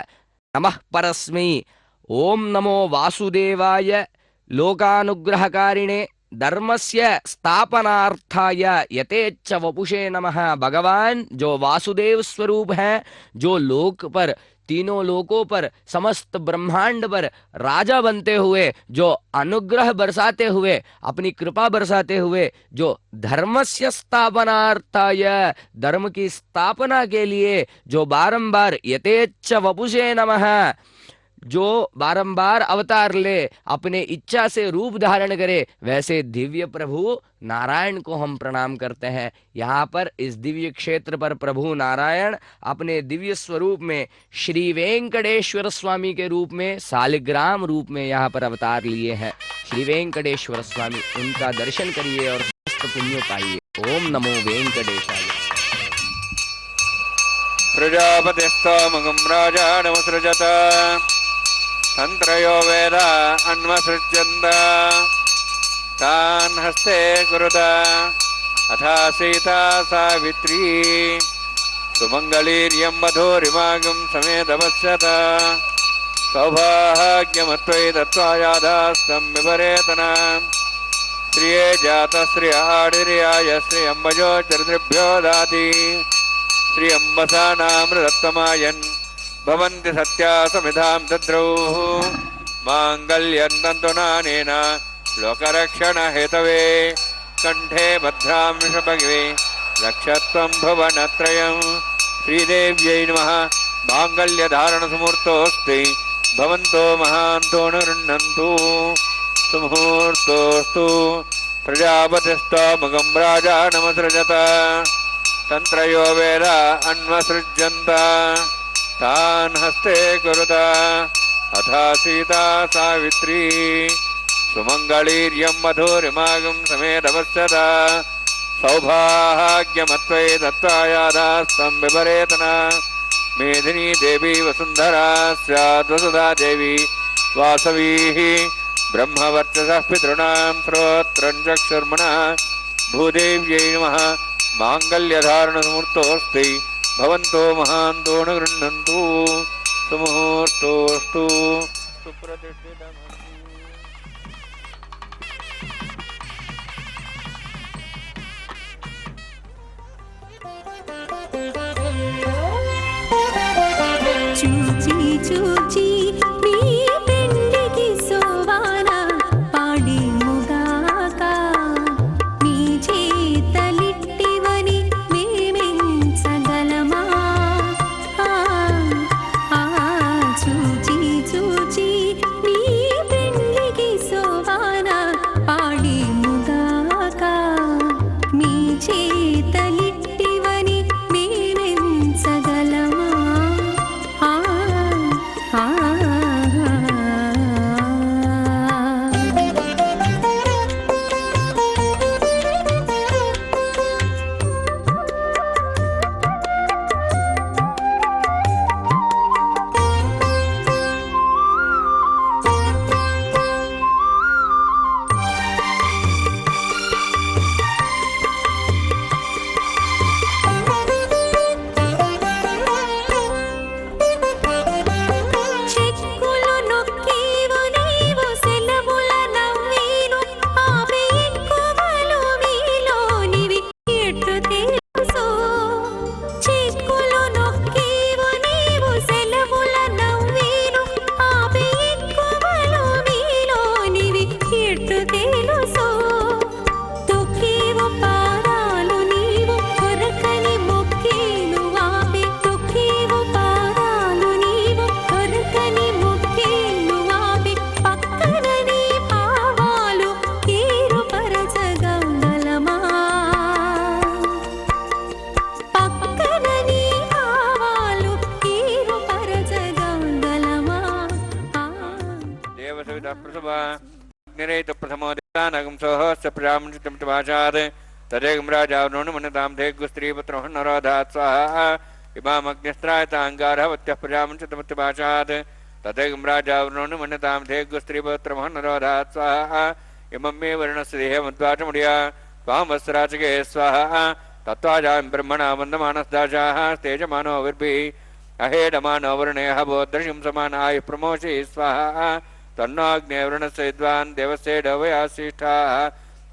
नमः परस्मै। ओम नमो वासुदेवाय लोकानुग्रहकारिणे धर्मस्य स्थापनार्थाय यथेच्छ वपुषे नमः। भगवान जो वासुदेव स्वरूप हैं, जो लोक पर, तीनों लोकों पर, समस्त ब्रह्मांड पर राजा बनते हुए, जो अनुग्रह बरसाते हुए, अपनी कृपा बरसाते हुए, जो धर्मस्य स्थापनार्थाय, धर्म की स्थापना के लिए जो बारंबार यथेच्छ वपुषे नमः, जो बारंबार अवतार ले, अपने इच्छा से रूप धारण करे, वैसे दिव्य प्रभु नारायण को हम प्रणाम करते हैं। यहाँ पर इस दिव्य क्षेत्र पर प्रभु नारायण अपने दिव्य स्वरूप में श्री वेंकटेश्वर स्वामी के रूप में सालिग्राम रूप में यहाँ पर अवतार लिए हैं। श्री वेंकटेश्वर स्वामी, उनका दर्शन करिए और समस्त पुण्य पाइए। ओम नमो वेंकटेशाय। प्रजापतिस्तमगं राजा नमस्रजत तंत्रयो वेद अन्वसृज्यन्त तान् हस्ते कुरुत अथा सीता सावित्री सुमंगलीर्यं वधूरिमागं समेतपश्यत सौभाग्यमत्वै दत्त्वायादास्तं विपरेतना श्रिये जातश्रियाडिर्याय श्रियंबजो चरितृभ्यो दाति श्रियंबसानामृतत्तमायन् भवन्ति सत्या समिधां तद्रौः माङ्गल्यं तन्तुनानेन लोकरक्षण हेतवे कंठे भद्रां वृषभगिवे रक्षत्वं भुवनत्रयं। श्रीदेव्यै नमः। माङ्गल्यधारणसमुहूर्तोऽस्ति भवन्तो महान्तो न गृह्णन्तु सुमुहूर्तोऽस्तु प्रजापतिस्तोमुखं राजानमसृजत तन्त्रयो वेद अन्वसृज्यन्त तान् हस्ते कुरुत तथा सीता सावित्री सुमङ्गलीर्यं मधुरिमागं समेतपश्यत सौभाग्यमत्वै दत्तायादास्तं विपरेतना मेदिनी देवी वसुन्धरा स्यात् वसुधा देवी वासवीः ब्रह्मवर्चसः पितॄणां श्रोत्रं चक्षुर्मणः भूदेव्यै नमः माङ्गल्यधारणसमुहूर्तोऽस्ति भवन्तो महान्तो न गृह्णन्तु सुमुहूर्तोऽस्तु सुप्रतिष्ठितम् చూచి చూచి మీ పెండికి సోవాన పాడి ముగాక మీ చేతలిట్టివని మేమెంచగలమా చూచి చూచి మీ పెండికి సోవాన పాడి ముగాక మీ చేతలిట్టివని మేమెంచగలమా प्रथमोदितानगं सोहस्य प्रजामृतमृतभाषात् तदेकं राजावनोनुमन्यतां धेग्स्त्रीपुत्रः नरोधात् स्वाहा इमामग्निस्त्रायताङ्गारहवत्यः प्रजामृतमृतभाषात् तदेकं राजावनोनुमन्यतां धेग्स्त्रीपुत्रः नरोधात् स्वाहा इमं मे वर्णस्य देहमद्वाचमुडिया वामवस्त्राचके स्वाहा तत्त्वाजां ब्रह्मणा वन्दमानस्दाशाः तेजमानो विर्भिः अहेडमानो वर्णेः बोद्धृशिं समानाय प्रमोषि स्वाहा तन्नाग्नेवृणस्य विद्वान् देवस्य डवयासिष्ठाः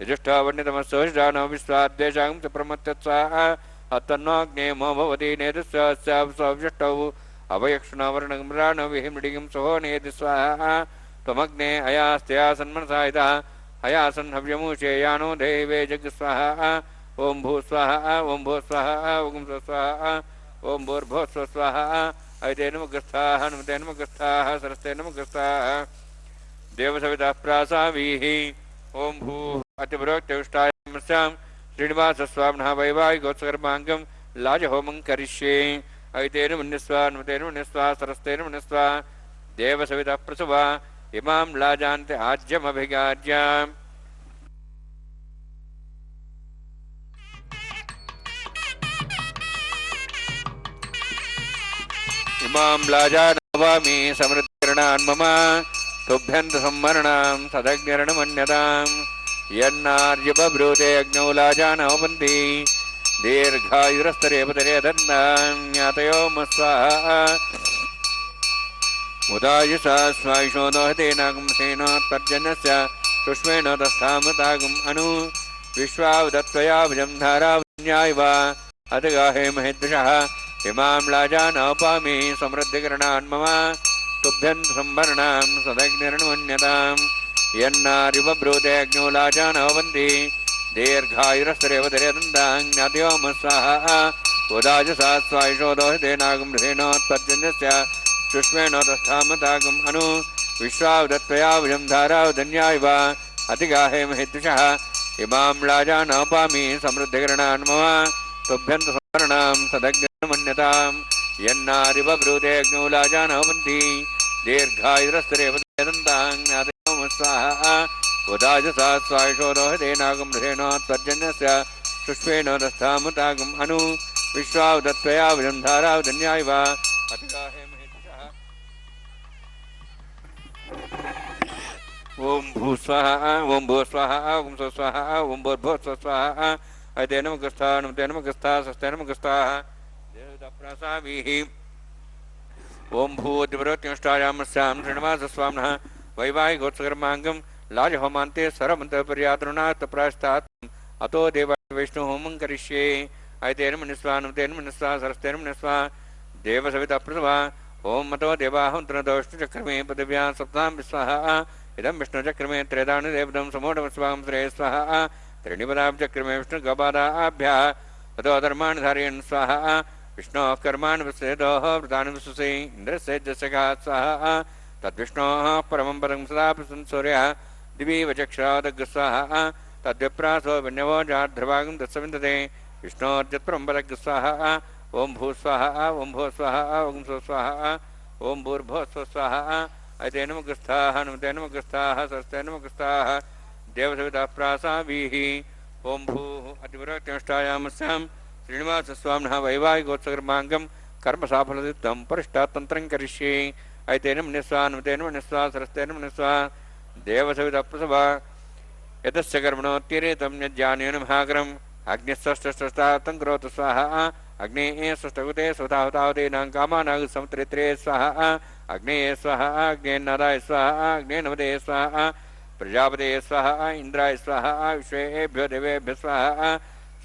यजुष्ठा वर्णितमस्सोषिजानो विश्वाद्वेषां च प्रमत्तत्स्वाहा हतन्नाग्ने मो भवति नेतुस्यावृष्टौ अभयक्षुणावर्णगम्राणविः मृडिगिं सहो नेति स्वाहा त्वमग्ने अयास्त्यासन्मनसा इतः अयासन् हव्यमुषे यानो देवे जग स्वाहा ओं भू स्वाहा ओं भू स्वाहा ओं स्वाहा ओं भूर्भुवः स्वाहा ऐतेन मुखस्थाः नमतेन मुखस्थाः सरस्तेन मुखस्थाः देवसवितः प्रासावीः ओं भू अतिपुरोक्तयुष्टायां श्रीनिवासस्वामिनः वैवाहिकोत्सकर्माङ्गं लाजहोमं करिष्ये ऐतेन मुनिस्वा नमतेन मुनिस्वा सरस्तेन मुनिस्वा देवसवितः प्रसुवा इमां लाजान्ते आज्यमभिगाज्याम् इमां लाजानवामि समृद्धिर्णान् मम तुभ्यन्त सम्मरणां सदग्निर्णमन्यतां यन्नार्यबभ्रूते अग्नौ लाजानवपन्ति दीर्घायुरस्तरेपतरे दन्तां ज्ञातयो मस्वाहा उदायुषा स्वायुषो दोहतेनागं सेनोत्पर्जन्यस्य सुष्मेण तस्थामतागम् अनु विश्वावदत्त्वया भुजं धारावन्यायव अतगाहे महेद्विषः इमां लाजानवपामि समृद्धिकरणान् मम तुभ्यन्त सम्भरणां सदग्निर्णमन्यतां यन्नार्यबभ्रूते अग्नौ लाजानवपन्ति दीर्घायुरस्तरेवतरे दन्तां ज्ञातयो मस्वाहा उदायुषा स्वायुषो दोहतेनागं सेनोत्पर्जन्यस्य सुष्मेण तस्थामतागम् अनु विश्वावदत्त्वया भुजं धारावधन्यायव अतिगाहे महेद्विषः इमां लाजानपामि समृद्धिकरणान् मम तुभ्यन्त स्मरणं सदग्निमन्यतां यन्नारिवब्रूदेऽग्नौ लाजानवन्ति दीर्घायुरस्तरेव दन्तां स्वाहा उदाजसा स्वायुषो रोहितेनागं रथेन त्वज्जन्यस्य शुष्पेण रस्थामुतागम् अनु विश्वावदत्वया विजन्धारा उदन्याय वा अतिगाहे महेशः ओम भू स्वाहा ओम भू स्वाहा ओम स्व स्वाहा ओम भूर्भुव स्व स्वाहा अयते नमः गस्था नमते नमः गस्था सस्ते नमः गस्था देवताप्रासाभिः ओम भूद्विवृत्तिष्टायामस्यां श्रीनिवासस्वामिनः वैवाहिकोत्सकर्माङ्गं लाजहोमान्ते सरमन्तपर्यातृणात् अतो देव विष्णु होमं करिष्ये अयते नमः निस्वा नमते नमः निस्वा सरस्ते नमः निस्वा देवसविता प्रसवा ओम मतो देवाहुन्तरदोष्टचक्रमे पदव्यां सप्तां विस्वाहा इदं विष्णुचक्रमे त्रेदानि देवदं समोढमस्वां श्रेय स्वाहा त्रीणिपदाब्जक्रमे विष्णुगपादाभ्यः ततो धर्माणि धारयन् स्वाहा विष्णोः कर्माणि विश्वेदोः व्रतानि विश्वसे इन्द्रस्य जस्यगा स्वाहा तद्विष्णोः परमं पदं सदा प्रसन् सूर्यः दिवि वचक्षरादग् स्वाहा तद्विप्रासो विन्यवो जाध्रभागं तत्सविन्दते विष्णोर्जत्परं पदग् स्वाहा ओम भू स्वाहा ओम भू स्वाहा ओम स्व स्वाहा ओम भूर्भुव स्व स्वाहा अयते नमः गस्ताः नमते नमः गस्ताः सरस्ते नमः गस्ताः देवसविता प्रासाभिः ओम भूः अतिविरक्तिष्टायामस्यां श्रीनिवासस्वामिनः वैवाहिकोत्सकर्माङ्गं कर्मसाफलयुक्तं परिष्टातन्त्रं करिष्ये अयते नमः निस्वा नमते नमः निस्वा सरस्ते नमः निस्वा देवसविता प्रसवा यतस्य कर्मणोत्तीरेतं यज्ञानेन महाकरम् अग्निस्वष्टस्वस्तातं करोतु स्वाहा अग्ने स्वष्टकुते स्वताहुताहुतेनां कामानाग समुत्रित्रे स्वाहा अग्ने स्वाहा अग्नेन्नादाय स्वाहा अग्ने नमते स्वाहा प्रजापते स्वाहा इंद्राय स्वाहा विश्वेभ्यो देवेभ्यः स्वाहा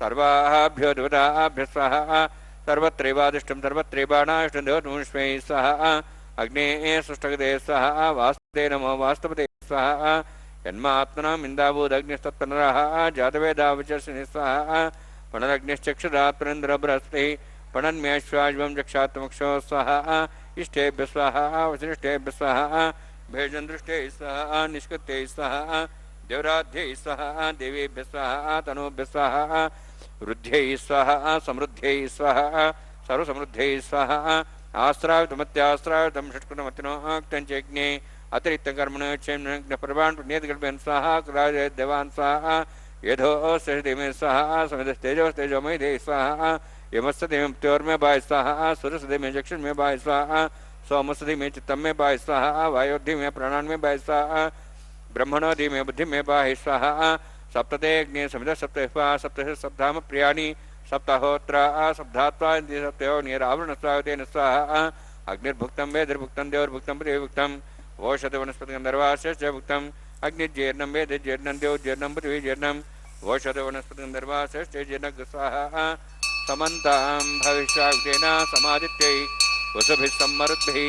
सर्वाभ्यो देवताभ्यः स्वाहा सर्वत्रैवादिष्टं सर्वत्रैवाणाष्टं देवतमुष्मै स्वाहा अग्ने स्वष्टकुते स्वाहा वास्तुते नमो वास्तुपते स्वाहा जन्मात्मनां इन्दाभूदग्निस्तत्पनरः जातवेदा विचर्षणे स्वाहा पणरग्निश्चक्षुरात् पुरेन्द्रबृहस्पतिः पणन्मेश्वाज्वं जक्षात्मक्षो स्वाहा इष्टेभ्यः स्वाहा वसिष्ठेभ्यः स्वाहा भेजन्दृष्टे स्वाहा निष्कृत्यै स्वाहा देवराध्यै स्वाहा देवीभ्यः स्वाहा तनूभ्यः स्वाहा वृद्ध्यै स्वाहा समृद्ध्यै स्वाहा सर्वसमृद्ध्यै स्वाहा आस्रावितमत्यास्रावितं षट्कृतमतिनोक्तं चैज्ञे अतिरिक्तकर्मणो क्षेमप्रभान् पुण्येतकल्पयन् स्वाहा कृराजय देवान् स्वाहा यथोऽस्य दिमे स्वाहा समिधस्तेजोस्तेजोमयि दे स्वाहा यमस्सदिमे मृत्योर्मे बाय स्वाहा सूर्यसदिमे चक्षुर्मे बाय स्वाहा सोमस्सदिमे चित्तं मे बाय स्वाहा वायोर्धिमे प्राणान् मे बाय स्वाहा ब्रह्मणोधिमे बुद्धिमे बाय स्वाहा सप्तते अग्ने समिध सप्तः सप्तः सप्ताम प्रियाणि सप्ताहोत्रा सप्तात्वा सप्तयोनिरावरणस्वातेन स्वाहा अग्निर्भुक्तं वेदिर्भुक्तं देवर्भुक्तं पृथिवीभुक्तं वोषधवनस्पतिगन्धर्वास्य भुक्तं अग्निर्जीर्णं वेदिर्जीर्णं देवजीर्णं पृथिवीजीर्णं वोषधवनस्पतिगन्धर्वास्य जीर्णं स्वाहा समन्तां भविष्याग्नेन समादित्यै वसुभिः सम्मरुद्भिः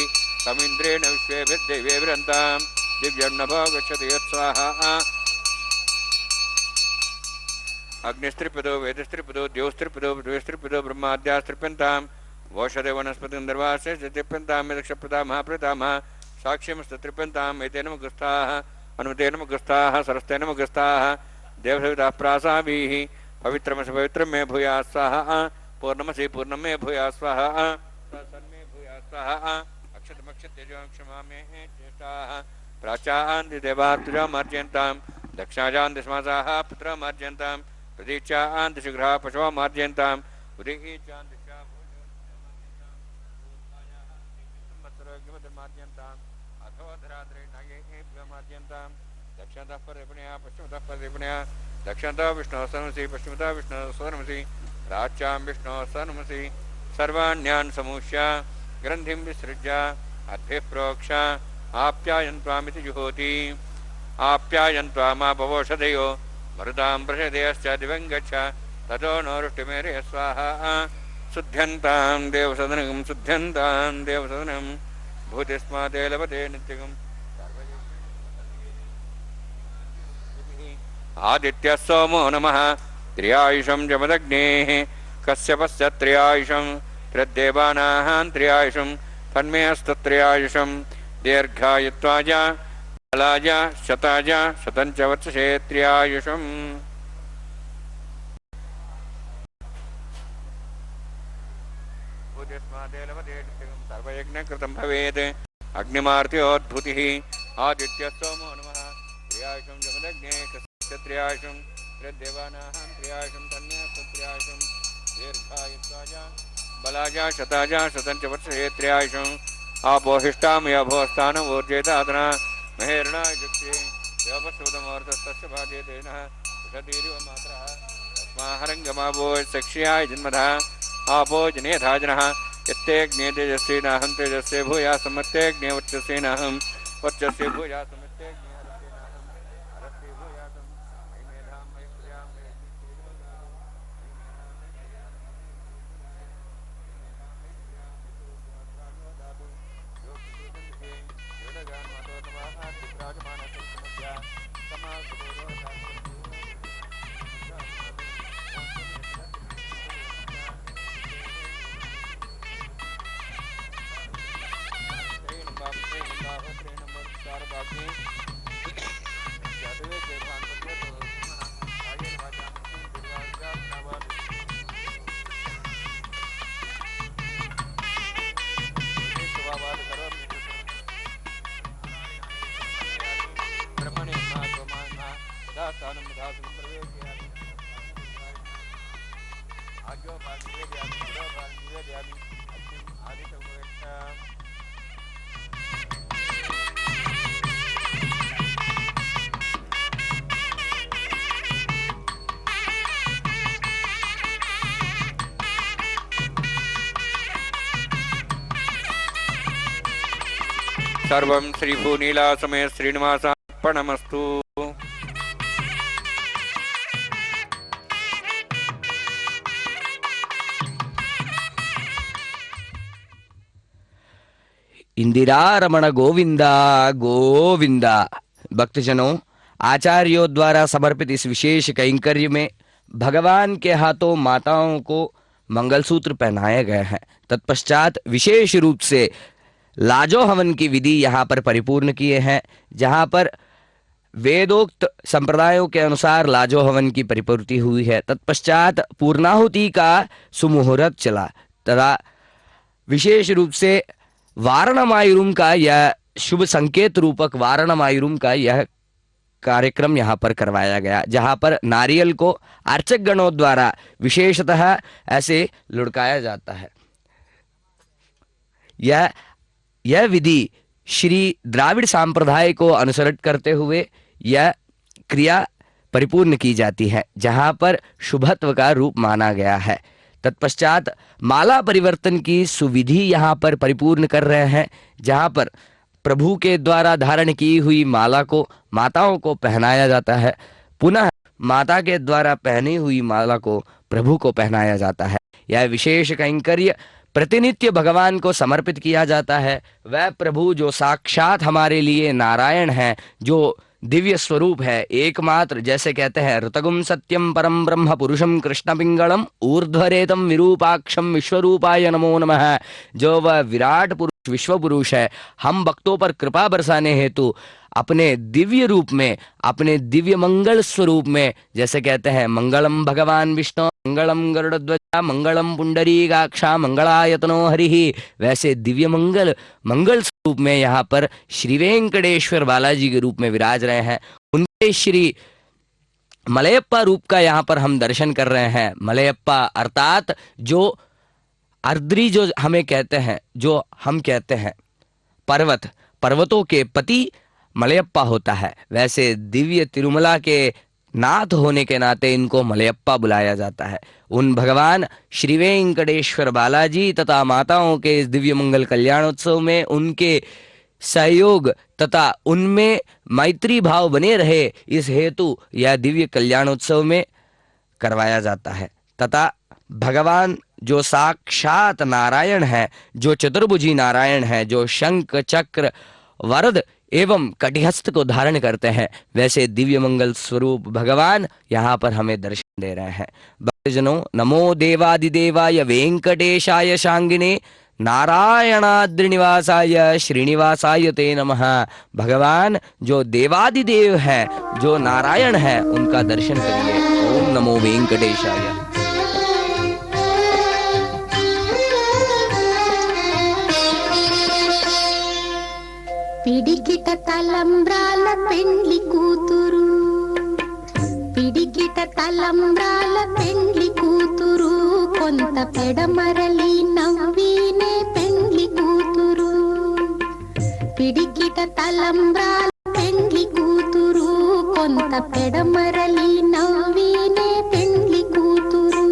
समिन्द्रेण विश्वेभिर्देवेभिरन्तां दिव्यं नभो गच्छति यत्स्वाहा अग्निस्त्रिपदो वेदस्त्रिपदो देवस्त्रिपदो पृथ्वीस्त्रिपदो ब्रह्माद्यास्त्रिप्यन्तां वोषधवनस्पतिगन्धर्वास्य त्रिप्यन्तां यदक्षप्रदा महाप्रतामः साक्ष्यमस्तत्रिप्यन्ताम् एते नमः गस्ताः अनुमते नमः गस्ताः सरस्ते नमः गस्ताः देवसविता प्रासाभिः पवित्रमसि पवित्रं मे भूयात् स्वाहा पूर्णमसि पूर्णं मे भूयात् स्वाहा सन्मे भूयात् स्वाहा अक्षतमक्षतेजों क्षमा मे ज्येष्ठाः प्राचान्ति देवात्रिजामार्जयन्तां दक्षाजान्ति स्मासाः पुत्रमार्जयन्तां प्रतीक्षान्ति शीघ्राः पशवः मार्जयन्तां उदीचान्ति दक्षिणतः परिपणया पश्चिमतः परिपणया दक्षिणतः विष्णुः सनमसि पश्चिमतः विष्णुः स्वनमसि प्राच्यां विष्णुः सनमसि सर्वाण्यान् समूष्य ग्रन्थिं विसृज्य अद्भिः प्रोक्ष आप्यायन् त्वामिति जुहोति आप्यायन् त्वामापवोषधयो मरुतां प्रचदयश्च दिवं गच्छ ततो नो रुष्टिमेरे स्वाहा शुद्ध्यन्तां देवसदनं भूतिस्माते लभते नित्यगम् आदित्यः सोमो नमः त्र्यायुषं जमदग्नेः कश्यपस्य त्र्यायुषं त्रिदेवानां त्र्यायुषं तन्मे अस्तत्र्यायुषं दीर्घायुत्वाय कालाय शताय शतं च वर्षे त्र्यायुषम् पूज्यस्मादेलवदेष्टिं सर्वयज्ञकृतं भवेत् अग्निमार्त्योद्भूतिः आदित्यस्तोमो नमः त्र्यायुषं जमदग्ने क्षत्रियायुषं त्रिदेवानाहं त्र्यायुषं तन्यस्त्र्यायुषं दीर्घायुष्काजा बलाजा शताजा शतं च वर्षे त्र्यायुषं आपोहिष्टां यभोस्थानं ऊर्जेदादना महेरणा युक्ति योपसूदमोर्धस्तस्य भाग्यतेन षडीरिव मात्रः तस्माहरङ्गमावो सक्ष्याय जन्मधा आपो जनेधाजनः यत्तेऽग्ने तेजस्विनाहं तेजस्वे भूया समत्तेऽग्ने वर्चस्विनाहं वर्चस्वे भूया समत्तेऽग्ने अरस्ते भूयासं मेधां मयप्रजां सर्वं श्रीभूनीलासमय श्रीनिवासार्पणमस्तु। इंदिरा रमण गोविंदा गोविंदा। भक्तजनों, आचार्यों द्वारा समर्पित इस विशेष कैंकर्य में भगवान के हाथों माताओं को मंगलसूत्र पहनाए गए हैं। तत्पश्चात विशेष रूप से लाजो हवन की विधि यहाँ पर परिपूर्ण किए हैं, जहाँ पर वेदोक्त संप्रदायों के अनुसार लाजो हवन की परिपूर्ति हुई है। तत्पश्चात पूर्णाहुति का सुमुहूर्त चला तथा विशेष रूप से वारणमायुरुम का यह शुभ संकेत रूपक वारणमायुरुम का यह कार्यक्रम यहाँ पर करवाया गया, जहाँ पर नारियल को अर्चक गणों द्वारा विशेषतः ऐसे लुढ़काया जाता है। यह विधि श्री द्राविड़ संप्रदाय को अनुसरण करते हुए यह क्रिया परिपूर्ण की जाती है, जहाँ पर शुभत्व का रूप माना गया है। तत्पश्चात माला परिवर्तन की सुविधि यहाँ पर परिपूर्ण कर रहे हैं, जहाँ पर प्रभु के द्वारा धारण की हुई माला को माताओं को पहनाया जाता है, पुनः माता के द्वारा पहनी हुई माला को प्रभु को पहनाया जाता है। यह विशेष कैंकर्य प्रतिनित्य भगवान को समर्पित किया जाता है। वह प्रभु जो साक्षात हमारे लिए नारायण है, जो दिव्य स्वरूप है, एकमात्र, जैसे कहते हैं ऋतगुम सत्यम परम ब्रह्म पुरुषम कृष्ण पिंगलम ऊर्ध्वरेतम विरूपाक्षम विश्वरूपाय नमो नमः, जो वह विराट पुरुष विश्व पुरुष है, हम भक्तों पर कृपा बरसाने हेतु अपने दिव्य रूप में, अपने दिव्य मंगल स्वरूप में, जैसे कहते हैं मंगलम भगवान विष्णु मंगलम गरुड़ध्वजा मंगलम पुंडरीकाक्षा मंगलायतनो हरिहि, वैसे दिव्य मंगल स्वरूप में यहाँ पर श्री वेंकटेश्वर बालाजी के रूप में विराज रहे हैं। उनके श्री मलयप्पा रूप का यहाँ पर हम दर्शन कर रहे हैं। मलयप्पा अर्थात जो अर्द्री, जो हमें कहते हैं, जो हम कहते हैं पर्वतों के पति मलयप्पा होता है, वैसे दिव्य तिरुमला के नाथ होने के नाते इनको मलयप्पा बुलाया जाता है। उन भगवान श्री वेंकटेश्वर बालाजी तथा माताओं के इस दिव्य मंगल कल्याणोत्सव में उनके सहयोग तथा उनमें मैत्री भाव बने रहे, इस हेतु यह दिव्य कल्याणोत्सव में करवाया जाता है। तथा भगवान जो साक्षात नारायण है, जो चतुर्भुजी नारायण है, जो शंख चक्र वरद एवं कटिहस्त को धारण करते हैं, वैसे दिव्य मंगल स्वरूप भगवान यहाँ पर हमें दर्शन दे रहे हैं। भक्तजनों, नमो देवादिदेवाय वेंकटेशाय शांगिने नारायणाद्रिनिवासाय श्रीनिवासाय ते नमः। भगवान जो देवादिदेव है, जो नारायण है, उनका दर्शन करिए। ओम नमो वेंकटेशाय। పిడికిట తలంబ్రాల పెండ్లి కూతురు, పిడికిట తలంబ్రాల పెండ్లి కూతురు, కొంత పెడమరలి నవ్వినే పెండ్లి కూతురు. పిడికిట తలంబ్రాల పెండ్లి కూతురు, కొంత పెడమరలి నవ్వినే పెండ్లి కూతురు.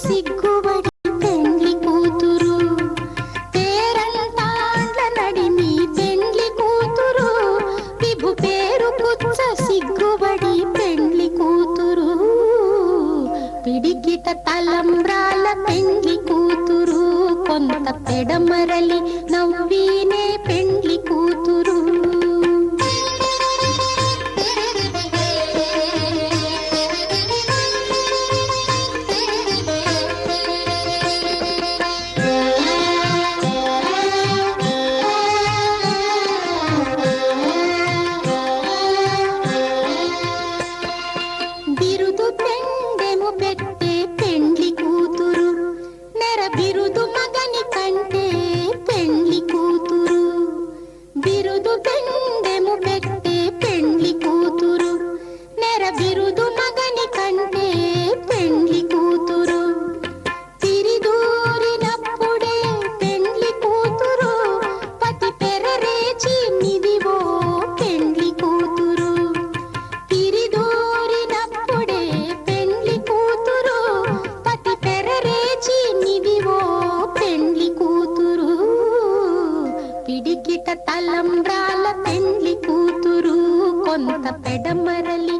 సిగ్గుబడి పెండ్లి కూతురు, పేరంటాండ్ల నడిమి పెండ్లి కూతురు, విభు పేరు పుచ్చ సిగ్గుబడి పెండ్లి కూతురు. పిడికిట తలంబ్రాల పెండ్లి కూతురు, కొంత పెడమరలి నవ్వినే పెండ్లి కూతురు. తలంబ్రాల పెండ్లి కూతురు, కొంత పెడమరలి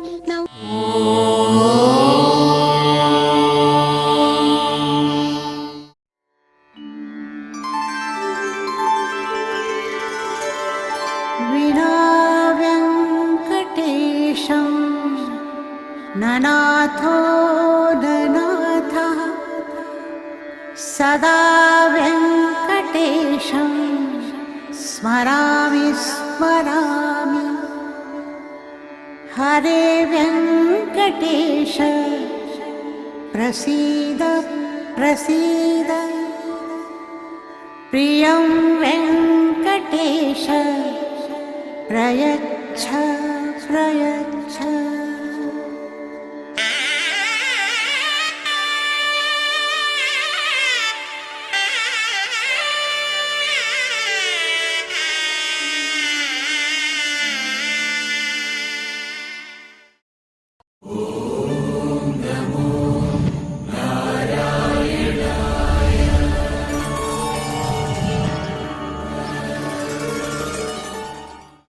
వినా వెంకటేశం ననాథో ననాథః సదా వెంకటేశం స్మరామి స్మరామి. హరే వెంకటేశ ప్రసీద ప్రసీద, ప్రియం వెంకటేశ ప్రయచ్ఛ ప్రయచ్ఛ.